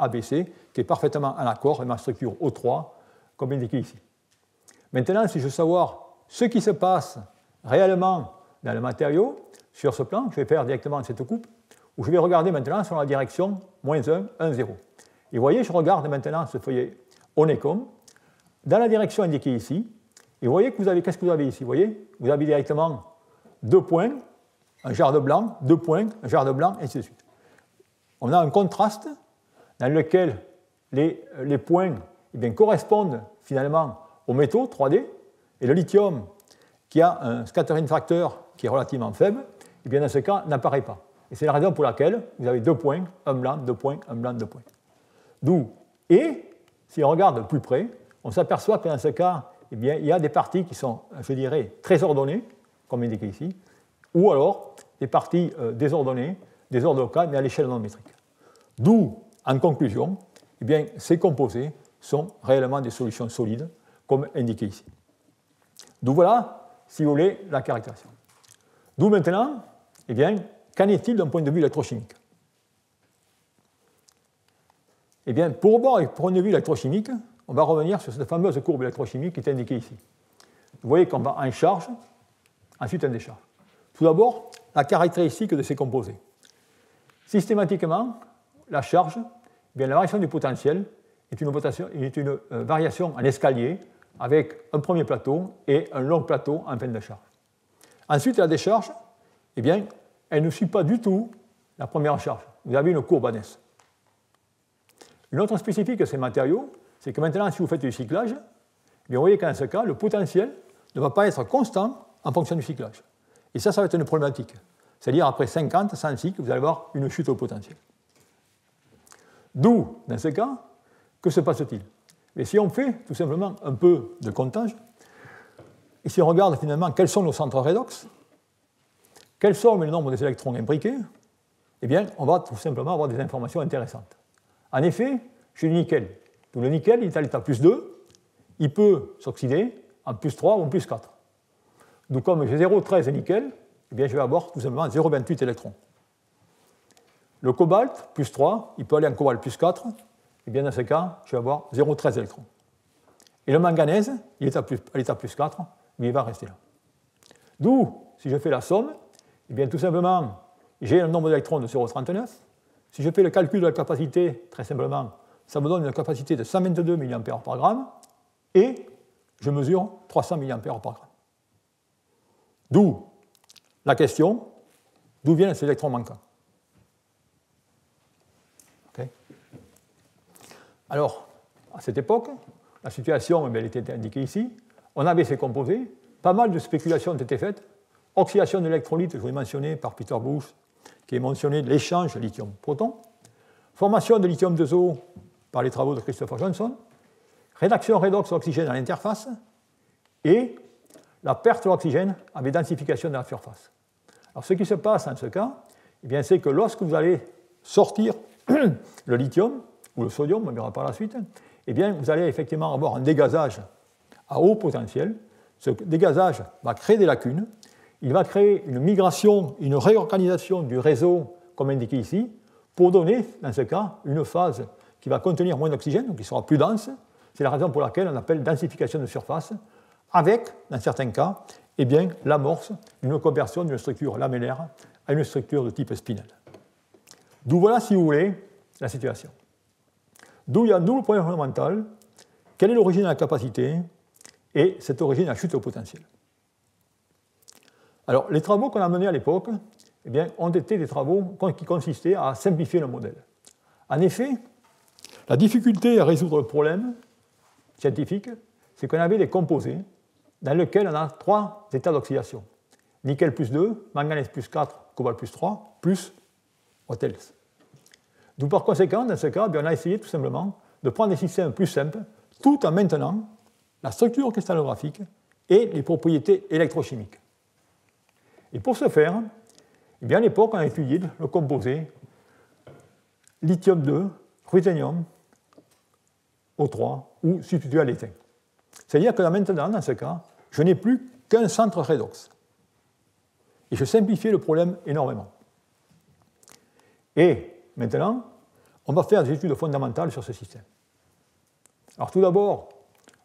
Speaker 1: qui est parfaitement en accord avec ma structure O3, comme indiqué ici. Maintenant, si je veux savoir ce qui se passe réellement dans le matériau, sur ce plan, je vais faire directement cette coupe, où je vais regarder maintenant sur la direction -1, 1, 0. Et vous voyez, je regarde maintenant ce feuillet Honeycomb, dans la direction indiquée ici, et vous voyez que qu'est-ce que vous avez ici? Vous voyez, vous avez directement 2 points, un jar de blanc, 2 points, un jar de blanc, et ainsi de suite. On a un contraste dans lequel les points correspondent finalement aux métaux 3D, et le lithium, qui a un scattering factor qui est relativement faible, dans ce cas, n'apparaît pas. Et c'est la raison pour laquelle vous avez 2 points, un blanc, 2 points, un blanc, 2 points. D'où, et si on regarde de plus près, on s'aperçoit que dans ce cas, il y a des parties qui sont, je dirais, très ordonnées, comme indiqué ici, ou alors des parties désordonnées, des ordres locaux, mais à l'échelle nanométrique. D'où, en conclusion, ces composés sont réellement des solutions solides, comme indiqué ici. D'où voilà, si vous voulez, la caractérisation. D'où maintenant, eh bien, qu'en est-il d'un point de vue électrochimique? Eh bien, pour voir du point de vue électrochimique, on va revenir sur cette fameuse courbe électrochimique qui est indiquée ici. Vous voyez qu'on va en charge, ensuite en décharge. Tout d'abord, la caractéristique de ces composés. Systématiquement, la charge, eh bien, la variation du potentiel est une variation en escalier avec un premier plateau et un long plateau en fin de charge. Ensuite, la décharge, eh bien, elle ne suit pas du tout la première charge. Vous avez une courbe en S. Une autre spécifique de ces matériaux, c'est que maintenant, si vous faites du cyclage, eh bien, vous voyez qu'en ce cas, le potentiel ne va pas être constant en fonction du cyclage. Et ça va être une problématique. C'est-à-dire, après 50, 100 cycles, vous allez avoir une chute au potentiel. D'où, dans ce cas, que se passe-t-il? Mais si on fait tout simplement un peu de comptage, et si on regarde finalement quels sont nos centres redox, quels sont le nombre des électrons imbriqués, eh bien, on va tout simplement avoir des informations intéressantes. En effet, j'ai le nickel. Donc, le nickel, il est à l'état plus 2, il peut s'oxyder en plus 3 ou en plus 4. Donc, comme j'ai 0,13 nickel, eh bien, je vais avoir tout simplement 0,28 électrons. Le cobalt, plus 3, il peut aller en cobalt plus 4, et bien dans ce cas, je vais avoir 0,13 électrons. Et le manganèse, il est à l'état plus 4, mais il va rester là. D'où, si je fais la somme, eh bien tout simplement, j'ai un nombre d'électrons de 0,39. Si je fais le calcul de la capacité, très simplement, ça me donne une capacité de 122 mA par gramme, et je mesure 300 mA par gramme. D'où la question, d'où viennent ces électrons manquants? Okay. Alors, à cette époque, la situation elle était indiquée ici. On avait ces composés, pas mal de spéculations ont été faites. Oxydation de l'électrolyte, je vous l'ai mentionné par Peter Bush, qui est mentionné l'échange lithium-proton. Formation de lithium 2O par les travaux de Christopher Johnson. Rédaction redox oxygène à l'interface. Et la perte de l'oxygène avec densification de la surface. Alors, ce qui se passe en ce cas, eh bien, c'est que lorsque vous allez sortir le lithium, ou le sodium, on verra par la suite, eh bien, vous allez effectivement avoir un dégazage à haut potentiel. Ce dégazage va créer des lacunes. Il va créer une migration, une réorganisation du réseau, comme indiqué ici, pour donner, dans ce cas, une phase qui va contenir moins d'oxygène, donc qui sera plus dense. C'est la raison pour laquelle on appelle densification de surface, avec, dans certains cas, eh bien, l'amorce d'une conversion d'une structure lamellaire à une structure de type spinel. D'où voilà, si vous voulez, la situation. D'où il y a un double problème fondamental. Quelle est l'origine de la capacité? Et cette origine de la chute au potentiel. Alors, les travaux qu'on a menés à l'époque eh bien, ont été des travaux qui consistaient à simplifier le modèle. En effet, la difficulté à résoudre le problème scientifique, c'est qu'on avait des composés dans lesquels on a 3 états d'oxydation. Nickel plus 2, manganèse plus 4, cobalt plus 3, plus what else. Donc par conséquent, dans ce cas, on a essayé tout simplement de prendre des systèmes plus simples, tout en maintenant la structure cristallographique et les propriétés électrochimiques. Et pour ce faire, eh bien, à l'époque, on a étudié le composé lithium 2, ruthénium, O3 ou substitué à l'étain. C'est-à-dire que là, maintenant, dans ce cas, je n'ai plus qu'un centre redox. Et je simplifie le problème énormément. Et maintenant, on va faire des études fondamentales sur ce système. Alors tout d'abord,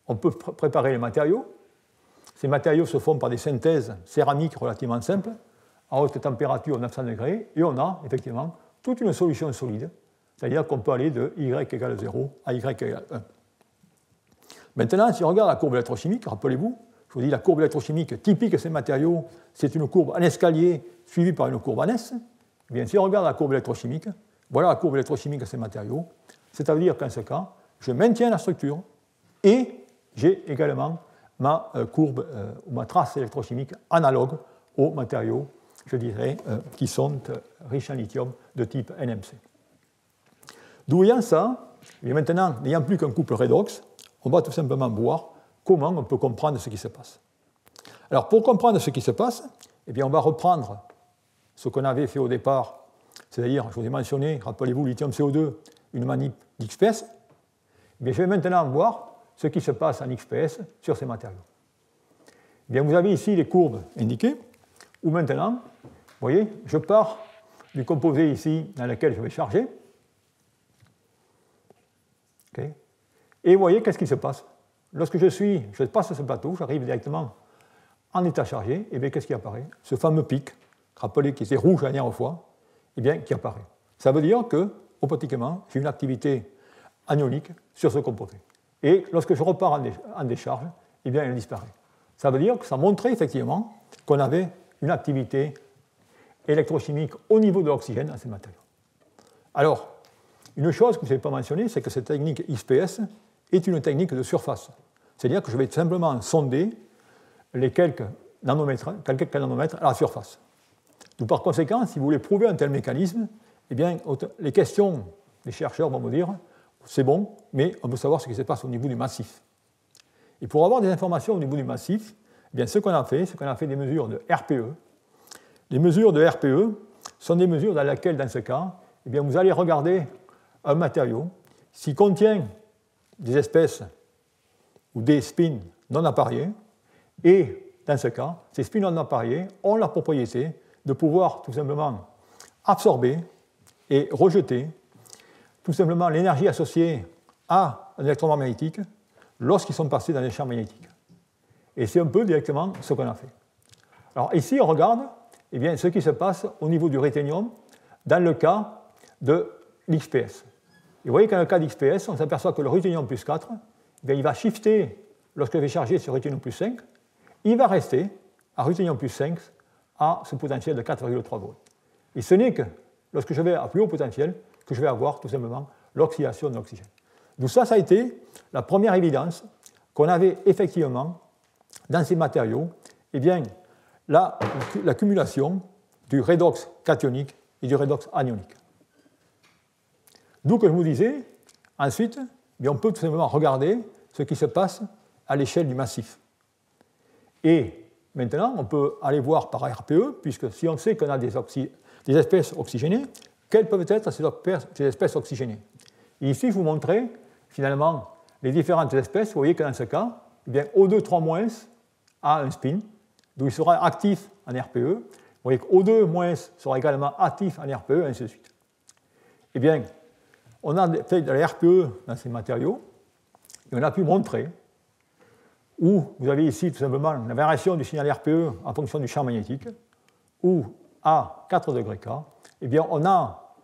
Speaker 1: on peut préparer les matériaux. Ces matériaux se font par des synthèses céramiques relativement simples, à haute température, 900 degrés, et on a effectivement toute une solution solide, c'est-à-dire qu'on peut aller de Y égale 0 à Y égale 1. Maintenant, si on regarde la courbe électrochimique, rappelez-vous, je vous dis la courbe électrochimique typique de ces matériaux, c'est une courbe en escalier suivie par une courbe en S. Eh bien, si on regarde la courbe électrochimique, voilà la courbe électrochimique de ces matériaux, c'est-à-dire qu'en ce cas, je maintiens la structure et j'ai également ma courbe ou ma trace électrochimique analogue aux matériaux, je dirais, qui sont riches en lithium de type NMC. D'où ayant ça, et maintenant, n'ayant plus qu'un couple redox, on va tout simplement voir comment on peut comprendre ce qui se passe. Alors, pour comprendre ce qui se passe, eh bien, on va reprendre ce qu'on avait fait au départ, c'est-à-dire, je vous ai mentionné, rappelez-vous, lithium CO2, une manip d'XPS. bien, je vais maintenant voir ce qui se passe en XPS sur ces matériaux. Bien, vous avez ici les courbes indiquées, où maintenant, vous voyez, je pars du composé ici dans lequel je vais charger. Okay. Et vous voyez, qu'est-ce qui se passe? Lorsque je passe ce plateau, j'arrive directement en état chargé, et bien qu'est-ce qui apparaît? Ce fameux pic, rappelez qui était rouge la dernière fois, et bien qui apparaît. Ça veut dire que, automatiquement, j'ai une activité anionique sur ce composé. Et lorsque je repars en décharge, eh bien, elle disparaît. Ça veut dire que ça montrait effectivement qu'on avait une activité électrochimique au niveau de l'oxygène dans ces matériaux. Alors, une chose que je n'ai pas mentionnée, c'est que cette technique XPS est une technique de surface. C'est-à-dire que je vais simplement sonder les quelques nanomètres à la surface. Donc, par conséquent, si vous voulez prouver un tel mécanisme, eh bien, les questions des chercheurs vont me dire c'est bon, mais on veut savoir ce qui se passe au niveau du massif. Et pour avoir des informations au niveau du massif, eh bien, ce qu'on a fait des mesures de RPE. Les mesures de RPE sont des mesures dans lesquelles, dans ce cas, eh bien, vous allez regarder un matériau s'il contient des espèces ou des spins non appariés, et dans ce cas, ces spins non appariés ont la propriété de pouvoir tout simplement absorber et rejeter tout simplement l'énergie associée à un électron magnétique lorsqu'ils sont passés dans les champs magnétiques. Et c'est un peu directement ce qu'on a fait. Alors ici, on regarde eh bien, ce qui se passe au niveau du ruthénium dans le cas de l'XPS. Et vous voyez qu'en le cas d'XPS, on s'aperçoit que le ruthénium plus 4, eh bien, il va shifter lorsque je vais charger sur ruthénium plus 5, il va rester à ruthénium plus 5 à ce potentiel de 4,3 volts. Et ce n'est que lorsque je vais à plus haut potentiel que je vais avoir tout simplement l'oxydation de l'oxygène. Donc ça a été la première évidence qu'on avait effectivement dans ces matériaux, eh bien, l'accumulation du redox cationique et du redox anionique. D'où que je vous disais, ensuite, eh bien, on peut tout simplement regarder ce qui se passe à l'échelle du massif. Et maintenant, on peut aller voir par RPE, puisque si on sait qu'on a des espèces oxygénées, quelles peuvent être ces espèces oxygénées? Et ici, je vous montrais finalement les différentes espèces. Vous voyez que dans ce cas, eh bien, O2 a un spin, donc il sera actif en RPE. Vous voyez que O2- sera également actif en RPE, et ainsi de suite. Eh bien, on a fait de la RPE dans ces matériaux, et on a pu montrer où vous avez ici tout simplement la variation du signal RPE en fonction du champ magnétique, où à 4 degrés K, eh bien, on a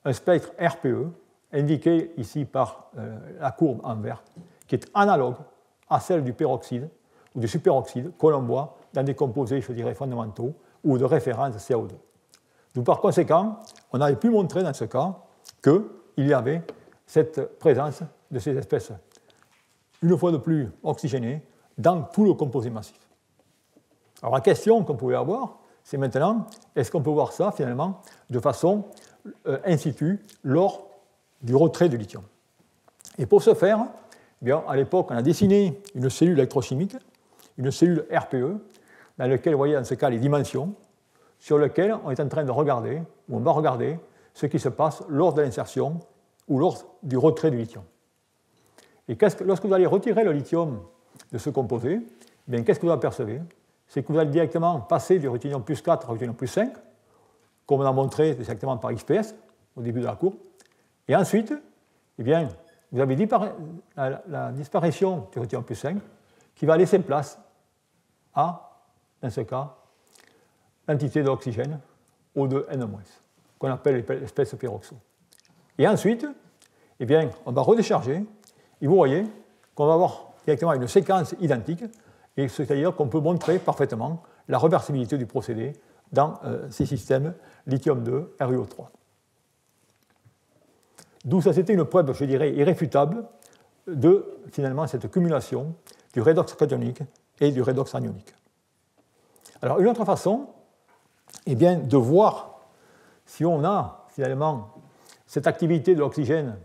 Speaker 1: un spectre RPE, indiqué ici par la courbe en vert, qui est analogue à celle du peroxyde ou du superoxyde que l'on voit dans des composés, je dirais, fondamentaux ou de référence CO2. Donc, par conséquent, on avait pu montrer dans ce cas qu'il y avait cette présence de ces espèces, une fois de plus oxygénées, dans tout le composé massif. Alors, la question qu'on pouvait avoir, c'est maintenant, est-ce qu'on peut voir ça, finalement, de façon in situ, lors du retrait du lithium? Et pour ce faire, eh bien, à l'époque, on a dessiné une cellule électrochimique, une cellule RPE, dans laquelle, vous voyez, dans ce cas, les dimensions, sur lesquelles on est en train de regarder, ou on va regarder, ce qui se passe lors de l'insertion ou lors du retrait du lithium. Et lorsque vous allez retirer le lithium de ce composé, eh bien, qu'est-ce que vous apercevez? C'est que vous allez directement passer du ruthénium plus 4 à ruthénium plus 5, comme on a montré directement par XPS au début de la courbe. Et ensuite, eh bien, vous avez la disparition du ruthénium plus 5 qui va laisser place à, dans ce cas, l'entité d'oxygène O2N-, qu'on appelle l'espèce peroxo. Et ensuite, eh bien, on va redécharger, et vous voyez qu'on va avoir directement une séquence identique, et c'est-à-dire qu'on peut montrer parfaitement la réversibilité du procédé dans ces systèmes lithium-2, RuO3. D'où ça, c'était une preuve, je dirais, irréfutable de, finalement, cette cumulation du redox cationique et du redox anionique. Alors, une autre façon, eh bien, de voir si on a, finalement, cette activité de l'oxygène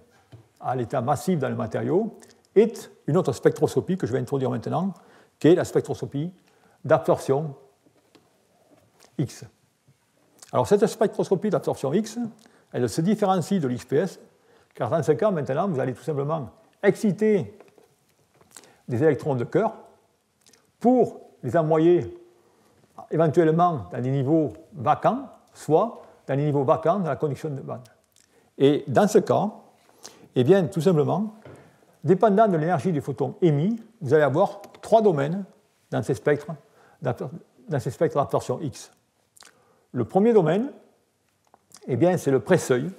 Speaker 1: à l'état massif dans le matériau est une autre spectroscopie que je vais introduire maintenant, qui est la spectroscopie d'absorption X. Alors, cette spectroscopie d'absorption X, elle se différencie de l'XPS, car dans ce cas, maintenant, vous allez tout simplement exciter des électrons de cœur pour les envoyer éventuellement dans des niveaux vacants, soit dans les niveaux vacants de la conduction de bande. Et dans ce cas, eh bien, tout simplement, dépendant de l'énergie du photon émis, vous allez avoir 3 domaines dans ces spectres d'absorption X. Le premier domaine, eh bien, c'est le pré-seuil,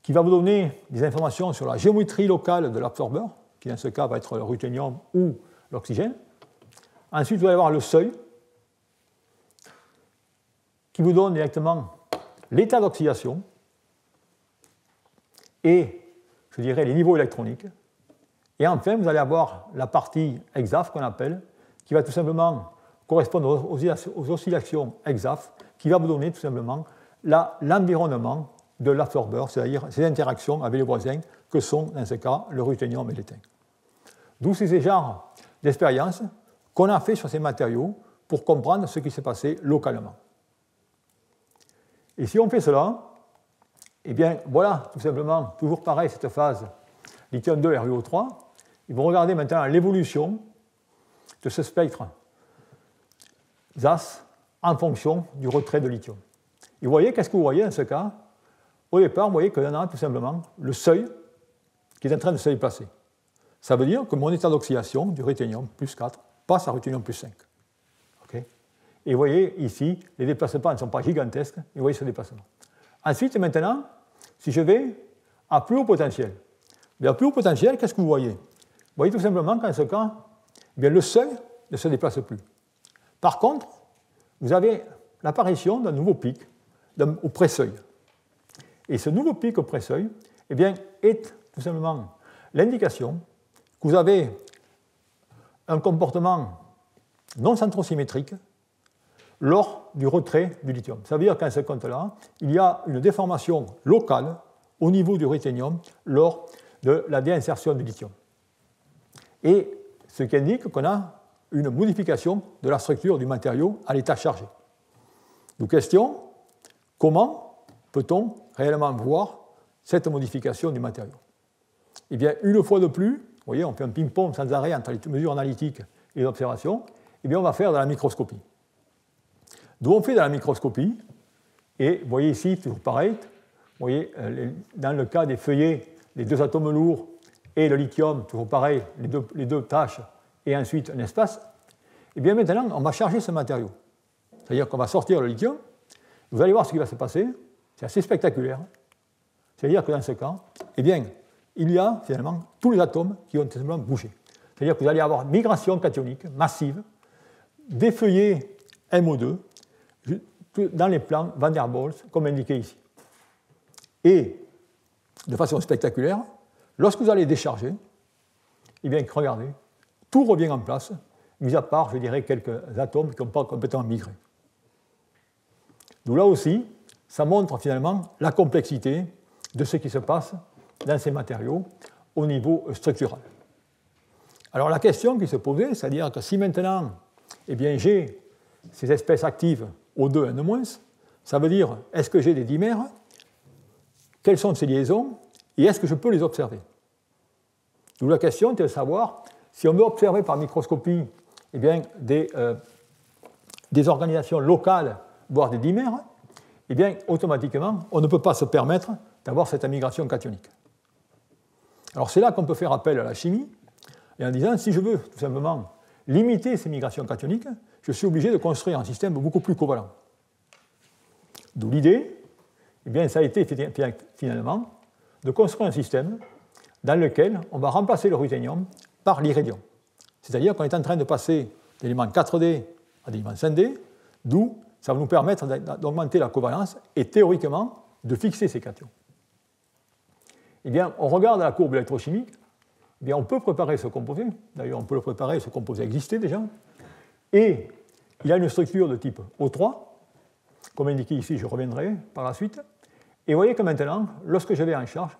Speaker 1: qui va vous donner des informations sur la géométrie locale de l'absorbeur, qui dans ce cas va être le ruthénium ou l'oxygène. Ensuite, vous allez avoir le seuil, qui vous donne directement l'état d'oxydation et, je dirais, les niveaux électroniques. Et enfin, vous allez avoir la partie EXAF qu'on appelle, qui va tout simplement correspondre aux oscillations EXAF, qui va vous donner tout simplement l'environnement de l'absorbeur, c'est-à-dire ses interactions avec les voisins, que sont, dans ce cas, le ruthénium et l'étain. D'où ces genres d'expériences qu'on a fait sur ces matériaux pour comprendre ce qui s'est passé localement. Et si on fait cela, eh bien, voilà, tout simplement, toujours pareil, cette phase lithium 2 RuO3. Ils vont regarder maintenant l'évolution de ce spectre ZAS en fonction du retrait de lithium. Et vous voyez, qu'est-ce que vous voyez dans ce cas? Au départ, vous voyez qu'il y en a tout simplement le seuil qui est en train de se déplacer. Ça veut dire que mon état d'oxydation du ruthénium plus 4 passe à ruthénium plus 5. Okay? Et vous voyez ici, les déplacements ne sont pas gigantesques, et vous voyez ce déplacement. Ensuite, maintenant, si je vais à plus haut potentiel, à plus haut potentiel, qu'est-ce que vous voyez? Vous voyez tout simplement qu'en ce cas, eh bien, le seuil ne se déplace plus. Par contre, vous avez l'apparition d'un nouveau pic au pré-seuil. Et ce nouveau pic au pré-seuil eh bien, est tout simplement l'indication que vous avez un comportement non centrosymétrique lors du retrait du lithium. Ça veut dire qu'à ce compte-là, il y a une déformation locale au niveau du ruthénium lors de la déinsertion du lithium. Et ce qui indique qu'on a une modification de la structure du matériau à l'état chargé. Nous question, comment peut-on réellement voir cette modification du matériau? Eh bien, une fois de plus, vous voyez, on fait un ping-pong sans arrêt entre les mesures analytiques et l'observation, eh bien, on va faire de la microscopie. D'où on fait de la microscopie, et vous voyez ici, toujours pareil, vous voyez, dans le cas des feuillets, les 2 atomes lourds et le lithium, toujours pareil, les deux tâches, et ensuite un espace, et bien maintenant, on va charger ce matériau. C'est-à-dire qu'on va sortir le lithium, vous allez voir ce qui va se passer, c'est assez spectaculaire. C'est-à-dire que dans ce cas, eh bien, il y a finalement tous les atomes qui vont tout simplement bouger. C'est-à-dire que vous allez avoir une migration cationique massive des feuillets MO2 dans les plans Van der Waals, comme indiqué ici. Et, de façon spectaculaire, lorsque vous allez décharger, eh bien, regardez, tout revient en place, mis à part, je dirais, quelques atomes qui n'ont pas complètement migré. D'où là aussi, ça montre finalement la complexité de ce qui se passe dans ces matériaux au niveau structural. Alors la question qui se posait, c'est-à-dire que si maintenant eh bien, j'ai ces espèces actives O2 N-, ça veut dire est-ce que j'ai des dimères, quelles sont ces liaisons et est-ce que je peux les observer? D'où la question est de savoir si on veut observer par microscopie eh bien, des organisations locales, voire des dimères, eh bien, automatiquement, on ne peut pas se permettre d'avoir cette migration cationique. Alors c'est là qu'on peut faire appel à la chimie, et en disant, si je veux tout simplement limiter ces migrations cationiques, je suis obligé de construire un système beaucoup plus covalent. D'où l'idée, eh bien, ça a été finalement de construire un système dans lequel on va remplacer le ruthénium par l'iridium. C'est-à-dire qu'on est en train de passer d'éléments 4D à des éléments 5D, d'où ça va nous permettre d'augmenter la covalence et théoriquement de fixer ces cations. Eh bien, on regarde la courbe électrochimique, eh bien, on peut préparer ce composé, d'ailleurs on peut le préparer, ce composé existait déjà, et il a une structure de type O3, comme indiqué ici, je reviendrai par la suite, et vous voyez que maintenant, lorsque je vais en charge,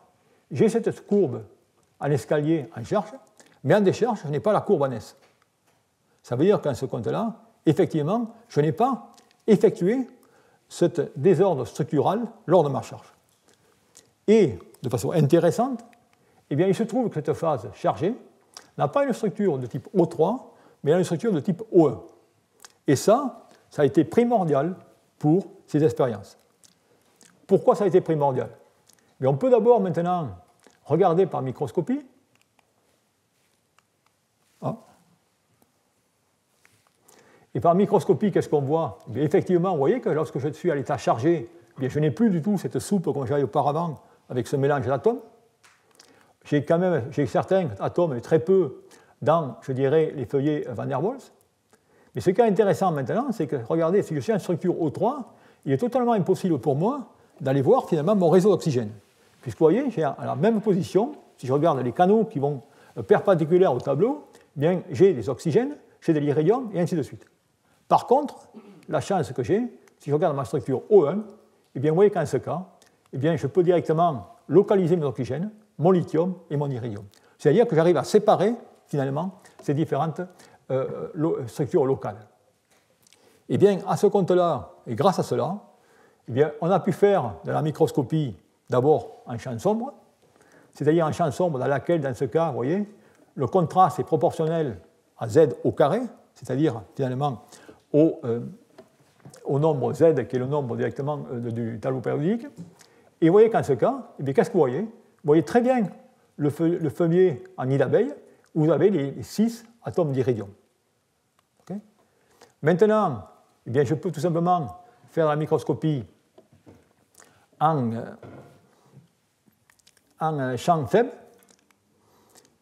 Speaker 1: j'ai cette courbe en escalier en charge, mais en décharge, je n'ai pas la courbe en S. Ça veut dire qu'en ce compte-là, effectivement, je n'ai pas effectué ce désordre structural lors de ma charge. Et, de façon intéressante, eh bien, il se trouve que cette phase chargée n'a pas une structure de type O3, mais elle a une structure de type O1. Et ça a été primordial pour ces expériences. Pourquoi ça a été primordial? Mais on peut d'abord maintenant regarder par microscopie. Et par microscopie, qu'est-ce qu'on voit? Bien, effectivement, vous voyez que lorsque je suis à l'état chargé, bien, je n'ai plus du tout cette soupe comme j'avais auparavant avec ce mélange d'atomes. J'ai certains atomes, mais très peu, dans, je dirais, les feuillets Van der Waals. Mais ce qui est intéressant maintenant, c'est que, regardez, si je suis en structure O3, il est totalement impossible pour moi d'aller voir finalement mon réseau d'oxygène. Puisque vous voyez, j'ai à la même position, si je regarde les canaux qui vont perpendiculaires au tableau, bien, j'ai des oxygènes, j'ai de l'iridium, et ainsi de suite. Par contre, la chance que j'ai, si je regarde ma structure O1, eh bien, vous voyez qu'en ce cas, eh bien, je peux directement localiser mes oxygènes, mon lithium et mon iridium. C'est-à-dire que j'arrive à séparer, finalement, ces différentes structures locales. Eh bien, à ce compte-là, et grâce à cela, eh bien, on a pu faire de la microscopie d'abord en champ sombre, c'est-à-dire en champ sombre dans laquelle, dans ce cas, vous voyez, le contraste est proportionnel à Z au carré, c'est-à-dire, finalement, au nombre Z, qui est le nombre directement du tableau périodique. Et vous voyez qu'en ce cas, eh bien, qu'est-ce que vous voyez? Vous voyez très bien le feuillet en nid d'abeille, où vous avez les 6 atomes d'iridium. Okay. Maintenant, eh bien, je peux tout simplement faire la microscopie en champ faible.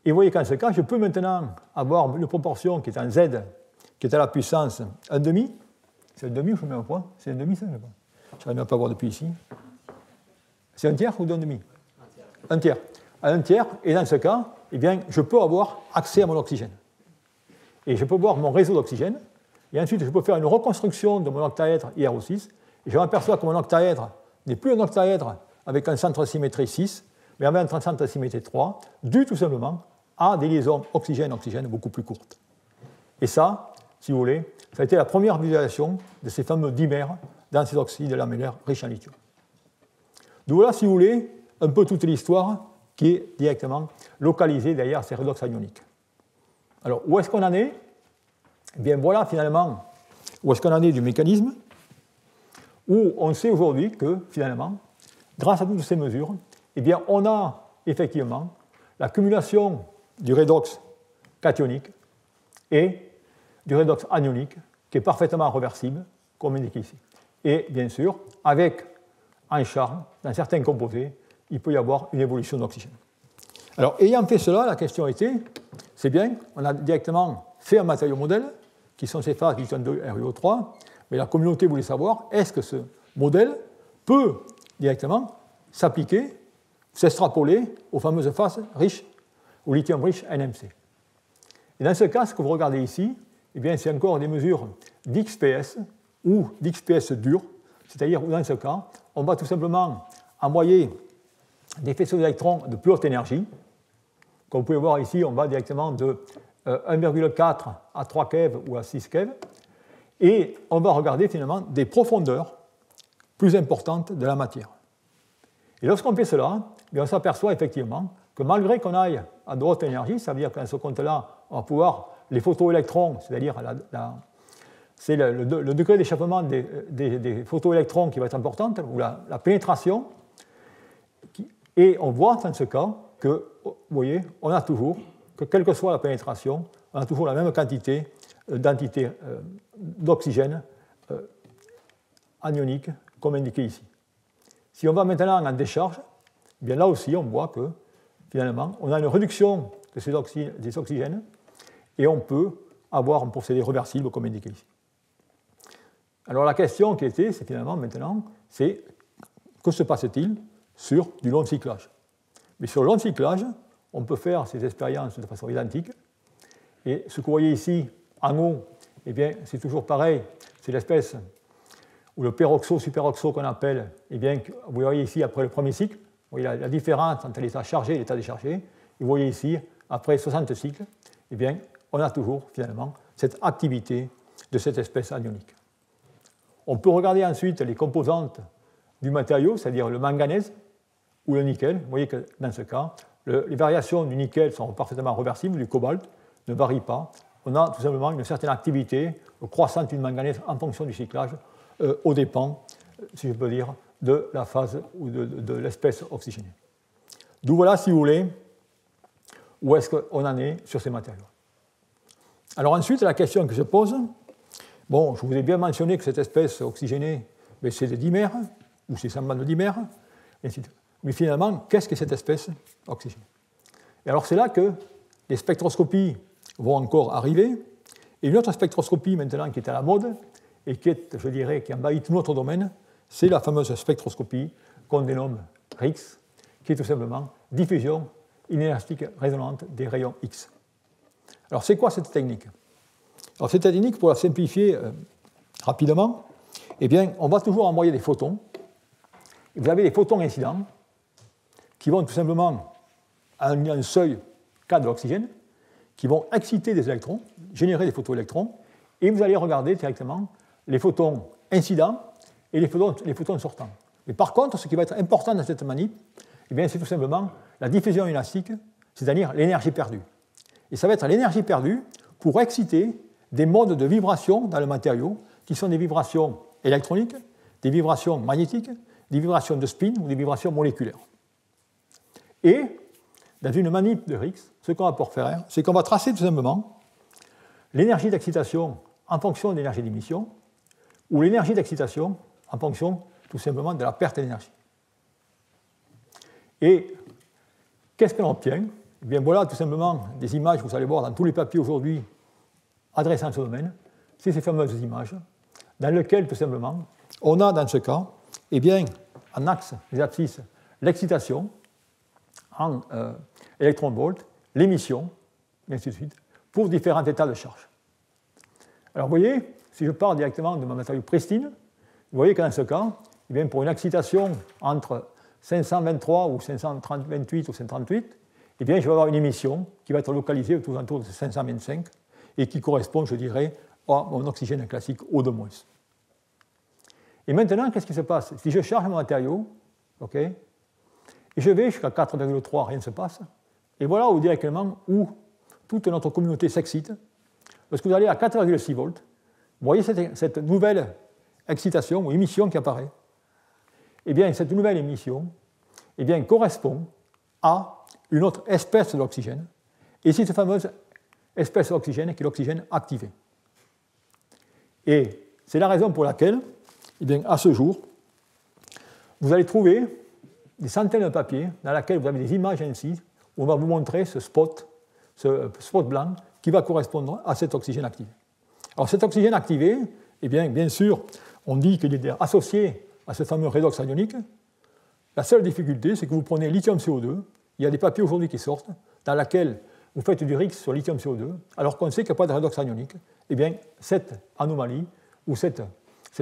Speaker 1: Et vous voyez qu'en ce cas, je peux maintenant avoir une proportion qui est en Z, qui est à la puissance 1,5. C'est 1,5 ou je mets un point? C'est 1,5 ça, je ne n'arrive même pas à voir depuis ici. C'est 1 tiers ou 2,5? 1 tiers. À 1 tiers, et dans ce cas, eh bien, je peux avoir accès à mon oxygène. Et je peux voir mon réseau d'oxygène, et ensuite je peux faire une reconstruction de mon octaèdre IRO6, et je m'aperçois que mon octaèdre n'est plus un octaèdre avec un centre de symétrie 6, mais avec un centre de symétrie 3, dû tout simplement à des liaisons oxygène-oxygène beaucoup plus courtes. Et ça, si vous voulez, ça a été la première visualisation de ces fameux dimères dans ces oxydes lamellaires riches en lithium. Donc voilà, si vous voulez, un peu toute l'histoire qui est directement localisée derrière ces redox ioniques. Alors, où est-ce qu'on en est? Eh bien, voilà finalement où est-ce qu'on en est du mécanisme, où on sait aujourd'hui que, finalement, grâce à toutes ces mesures, eh bien, on a effectivement l'accumulation du redox cationique et du redox anionique qui est parfaitement réversible, comme indiqué ici. Et bien sûr, avec en charge, dans certains composés, il peut y avoir une évolution d'oxygène. Alors, ayant fait cela, la question était, c'est bien, on a directement fait un matériau modèle, qui sont ces phases lithium 2 RuO3, mais la communauté voulait savoir, est-ce que ce modèle peut directement s'appliquer, s'extrapoler aux fameuses phases riches, au lithium riche NMC. Et dans ce cas, ce que vous regardez ici, eh bien, c'est encore des mesures d'XPS ou d'XPS dur, c'est-à-dire où dans ce cas, on va tout simplement envoyer des faisceaux d'électrons de plus haute énergie. Comme vous pouvez voir ici, on va directement de 1,4 à 3 keV ou à 6 keV, et on va regarder finalement des profondeurs plus importantes de la matière. Et lorsqu'on fait cela, on s'aperçoit effectivement que malgré qu'on aille à de haute énergie, ça veut dire qu'à ce compte-là, on va pouvoir, les photoélectrons, c'est-à-dire c'est le degré d'échappement des photoélectrons qui va être importante, ou la pénétration, et on voit dans ce cas que, vous voyez, on a toujours, que quelle que soit la pénétration, on a toujours la même quantité d'oxygène anionique, comme indiqué ici. Si on va maintenant en décharge, eh bien là aussi on voit que finalement on a une réduction de des oxygènes et on peut avoir un procédé réversible comme indiqué ici. Alors la question qui était, c'est finalement maintenant, c'est que se passe-t-il sur du long cyclage? Mais sur le long cyclage, on peut faire ces expériences de façon identique. Et ce que vous voyez ici en haut, eh bien, c'est toujours pareil, c'est l'espèce ou le peroxo-superoxo qu'on appelle, eh bien, vous voyez ici après le premier cycle, vous voyez la différence entre l'état chargé et l'état déchargé, et vous voyez ici, après 60 cycles, eh bien, on a toujours finalement cette activité de cette espèce anionique. On peut regarder ensuite les composantes du matériau, c'est-à-dire le manganèse ou le nickel. Vous voyez que dans ce cas, les variations du nickel sont parfaitement réversibles, du cobalt ne varie pas. On a tout simplement une certaine activité croissante du manganèse en fonction du cyclage, aux dépens, si je peux dire, de la phase ou de l'espèce oxygénée. D'où voilà, si vous voulez, où est-ce qu'on en est sur ces matériaux. Alors ensuite, la question que je pose, bon, je vous ai bien mentionné que cette espèce oxygénée, c'est des dimères, ou c'est semblant de dimères, mais finalement, qu'est-ce que cette espèce oxygénée? Et alors c'est là que les spectroscopies vont encore arriver, et une autre spectroscopie maintenant qui est à la mode, et qui est, je dirais, qui envahit tout notre domaine, c'est la fameuse spectroscopie qu'on dénomme RIX, qui est tout simplement diffusion inélastique résonante des rayons X. Alors c'est quoi cette technique? Alors cette technique, pour la simplifier rapidement, eh bien, on va toujours envoyer des photons. Vous avez des photons incidents qui vont tout simplement à un seuil K de l'oxygène, qui vont exciter des électrons, générer des photoélectrons, et vous allez regarder directement les photons incidents et les photons sortants. Mais par contre, ce qui va être important dans cette manip, eh c'est tout simplement la diffusion élastique, c'est-à-dire l'énergie perdue. Et ça va être l'énergie perdue pour exciter des modes de vibration dans le matériau, qui sont des vibrations électroniques, des vibrations magnétiques, des vibrations de spin ou des vibrations moléculaires. Et, dans une manip de RIX, ce qu'on va pouvoir faire, c'est qu'on va tracer tout simplement l'énergie d'excitation en fonction de l'énergie d'émission, ou l'énergie d'excitation en fonction tout simplement de la perte d'énergie. Et qu'est-ce qu'on obtient? Eh bien voilà tout simplement des images, vous allez voir dans tous les papiers aujourd'hui adressant ce domaine, c'est ces fameuses images dans lesquelles tout simplement on a dans ce cas, eh bien, en axe des abscisses, l'excitation en électron-volts, l'émission, et ainsi de suite, pour différents états de charge. Alors vous voyez, si je pars directement de mon matériau pristine, vous voyez que dans ce cas, eh bien, pour une excitation entre 523 ou 528 ou 538, eh bien, je vais avoir une émission qui va être localisée autour de 525 et qui correspond, je dirais, à mon oxygène classique O2-. Et maintenant, qu'est-ce qui se passe? Si je charge mon matériau, ok, et je vais jusqu'à 4,3, rien ne se passe, et voilà où directement où toute notre communauté s'excite, parce que vous allez à 4,6 volts, vous voyez cette nouvelle excitation ou émission qui apparaît. Eh bien, cette nouvelle émission eh bien, correspond à une autre espèce d'oxygène, et c'est cette fameuse espèce d'oxygène qui est l'oxygène activé. Et c'est la raison pour laquelle, eh bien, à ce jour, vous allez trouver des centaines de papiers dans lesquels vous avez des images ainsi, où on va vous montrer ce spot blanc qui va correspondre à cet oxygène activé. Alors cet oxygène activé, eh bien sûr, on dit qu'il est associé à ce fameux redox ionique. La seule difficulté, c'est que vous prenez lithium-CO2, il y a des papiers aujourd'hui qui sortent, dans lesquels vous faites du RIX sur lithium-CO2, alors qu'on sait qu'il n'y a pas de redox ionique, eh bien cette anomalie ou cet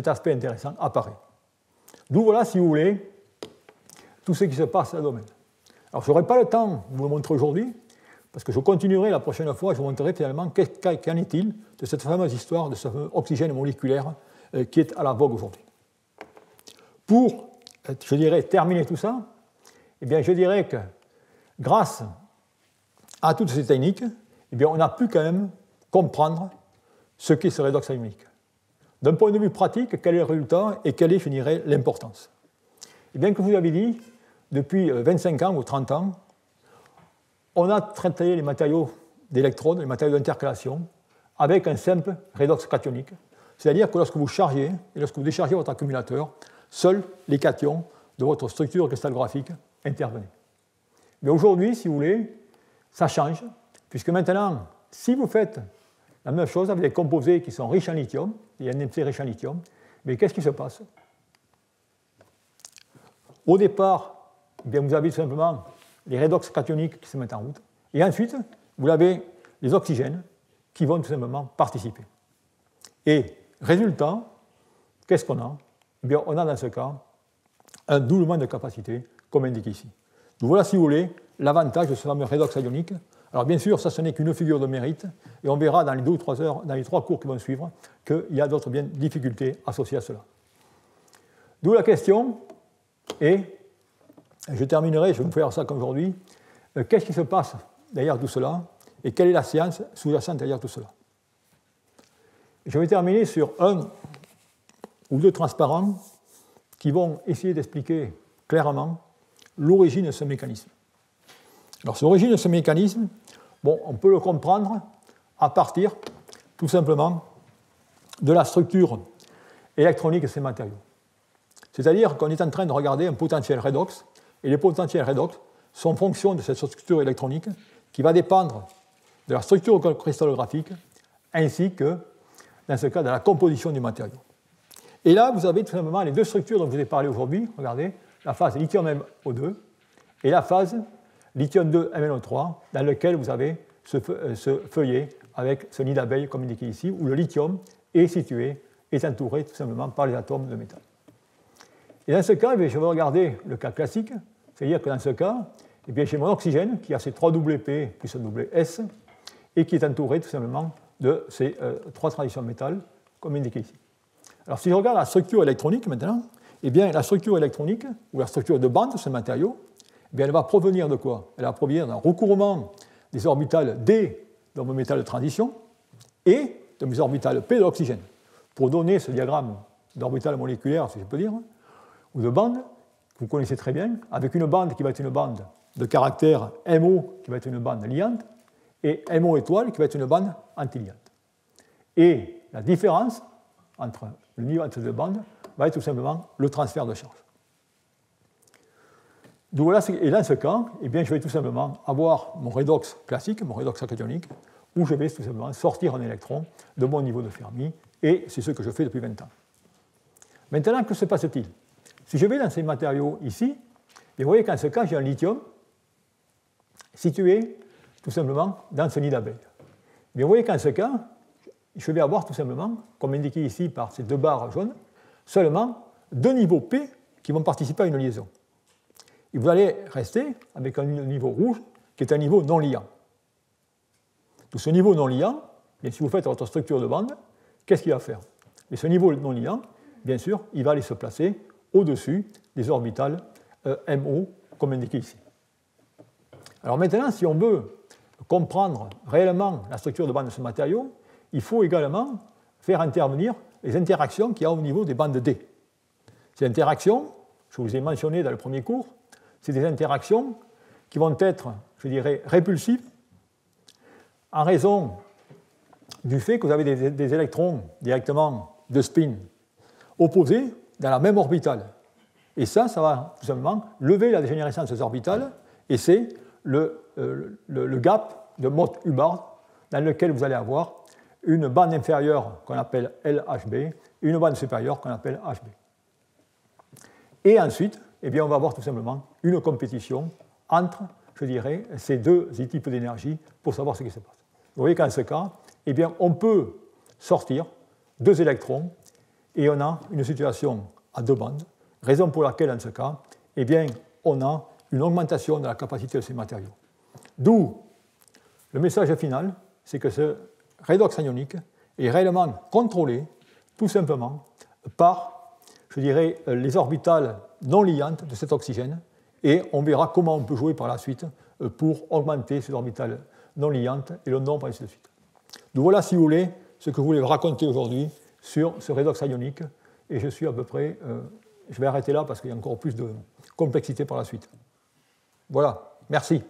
Speaker 1: aspect intéressant apparaît. D'où voilà, si vous voulez, tout ce qui se passe dans le domaine. Alors je n'aurai pas le temps de vous le montrer aujourd'hui, parce que je continuerai la prochaine fois, je vous montrerai finalement qu'en est-il de cette fameuse histoire de ce fameux oxygène moléculaire qui est à la vogue aujourd'hui. Pour, je dirais, terminer tout ça, eh bien, je dirais que grâce à toutes ces techniques, eh bien, on a pu quand même comprendre ce qu'est ce redox ionique. D'un point de vue pratique, quel est le résultat et quelle est, je dirais, l'importance? Eh bien, comme je vous l'avais dit, depuis 25 ans ou 30 ans, on a traité les matériaux d'électrodes, les matériaux d'intercalation, avec un simple redox cationique. C'est-à-dire que lorsque vous chargez et lorsque vous déchargez votre accumulateur, seuls les cations de votre structure cristallographique intervenaient. Mais aujourd'hui, si vous voulez, ça change, puisque maintenant, si vous faites la même chose avec des composés qui sont riches en lithium, des NMC riches en lithium, mais qu'est-ce qui se passe? Au départ, eh bien, vous avez tout simplement les redox cationiques qui se mettent en route, et ensuite, vous avez les oxygènes qui vont tout simplement participer. Et résultat, qu'est-ce qu'on a? Eh bien, on a dans ce cas un doublement de capacité, comme indiqué ici. Donc voilà, si vous voulez, l'avantage de ce fameux redox ionique. Alors bien sûr, ça ce n'est qu'une figure de mérite, et on verra dans les 2 ou 3 heures, dans les 3 cours qui vont suivre, qu'il y a d'autres difficultés associées à cela. D'où la question, et je terminerai, je vais vous faire ça comme aujourd'hui, qu'est-ce qui se passe derrière tout cela et quelle est la science sous-jacente derrière tout cela. Je vais terminer sur un ou deux transparents qui vont essayer d'expliquer clairement l'origine de ce mécanisme. Alors, l'origine de ce mécanisme, bon, on peut le comprendre à partir, tout simplement, de la structure électronique de ces matériaux. C'est-à-dire qu'on est en train de regarder un potentiel redox, et les potentiels redox sont fonction de cette structure électronique qui va dépendre de la structure cristallographique, ainsi que, dans ce cas, de la composition du matériau. Et là, vous avez tout simplement les deux structures dont je vous ai parlé aujourd'hui. Regardez, la phase lithium-MO2 et la phase lithium-2-MnO3, dans laquelle vous avez ce feuillet avec ce nid d'abeille, comme indiqué ici, où le lithium est situé, est entouré tout simplement par les atomes de métal. Et dans ce cas, je vais regarder le cas classique, c'est-à-dire que dans ce cas, j'ai mon oxygène qui a ses 3 WP plus un WS et qui est entouré tout simplement de ces 3 transitions métal, comme indiqué ici. Alors, si je regarde la structure électronique maintenant, eh bien, la structure électronique, ou la structure de bande de ce matériau, eh bien, elle va provenir de quoi? Elle va provenir d'un recouvrement des orbitales D de mon métal de transition et de mes orbitales P de l'oxygène. Pour donner ce diagramme d'orbital moléculaire, si je peux dire, ou de bande, que vous connaissez très bien, avec une bande qui va être une bande de caractère MO, qui va être une bande liante, et MO étoile, qui va être une bande antiliante. Et la différence entre le niveau entre deux bandes va être tout simplement le transfert de charge. Et dans ce cas, eh bien, je vais tout simplement avoir mon redox classique, mon redox cationique, où je vais tout simplement sortir un électron de mon niveau de Fermi, et c'est ce que je fais depuis 20 ans. Maintenant, que se passe-t-il? Si je vais dans ces matériaux ici, vous voyez qu'en ce cas, j'ai un lithium situé tout simplement dans ce nid d'abeille. Mais vous voyez qu'en ce cas, je vais avoir tout simplement, comme indiqué ici par ces deux barres jaunes, seulement 2 niveaux P qui vont participer à une liaison. Et vous allez rester avec un niveau rouge qui est un niveau non liant. Tout ce niveau non liant, bien, si vous faites votre structure de bande, qu'est-ce qu'il va faire? Et ce niveau non liant, bien sûr, il va aller se placer au-dessus des orbitales MO, comme indiqué ici. Alors maintenant, si on veut comprendre réellement la structure de bande de ce matériau, il faut également faire intervenir les interactions qu'il y a au niveau des bandes D. Ces interactions, je vous ai mentionné dans le premier cours, c'est des interactions qui vont être, je dirais, répulsives en raison du fait que vous avez des électrons directement de spin opposés dans la même orbitale. Et ça va tout simplement lever la dégénérescence de ces orbitales, et c'est le gap de Mott-Hubbard dans lequel vous allez avoir une bande inférieure qu'on appelle LHB et une bande supérieure qu'on appelle HB. Et ensuite, eh bien, on va avoir tout simplement une compétition entre, je dirais, ces deux types d'énergie pour savoir ce qui se passe. Vous voyez qu'en ce cas, eh bien, on peut sortir 2 électrons et on a une situation à 2 bandes, raison pour laquelle, en ce cas, eh bien, on a une augmentation de la capacité de ces matériaux. D'où le message final, c'est que ce redox ionique est réellement contrôlé tout simplement par, je dirais, les orbitales non liantes de cet oxygène, et on verra comment on peut jouer par la suite pour augmenter ces orbitales non liantes et le nombre, ainsi de suite. Donc voilà, si vous voulez, ce que je voulais vous raconter aujourd'hui sur ce redox ionique, et je suis à peu près... je vais arrêter là parce qu'il y a encore plus de complexité par la suite. Voilà, merci.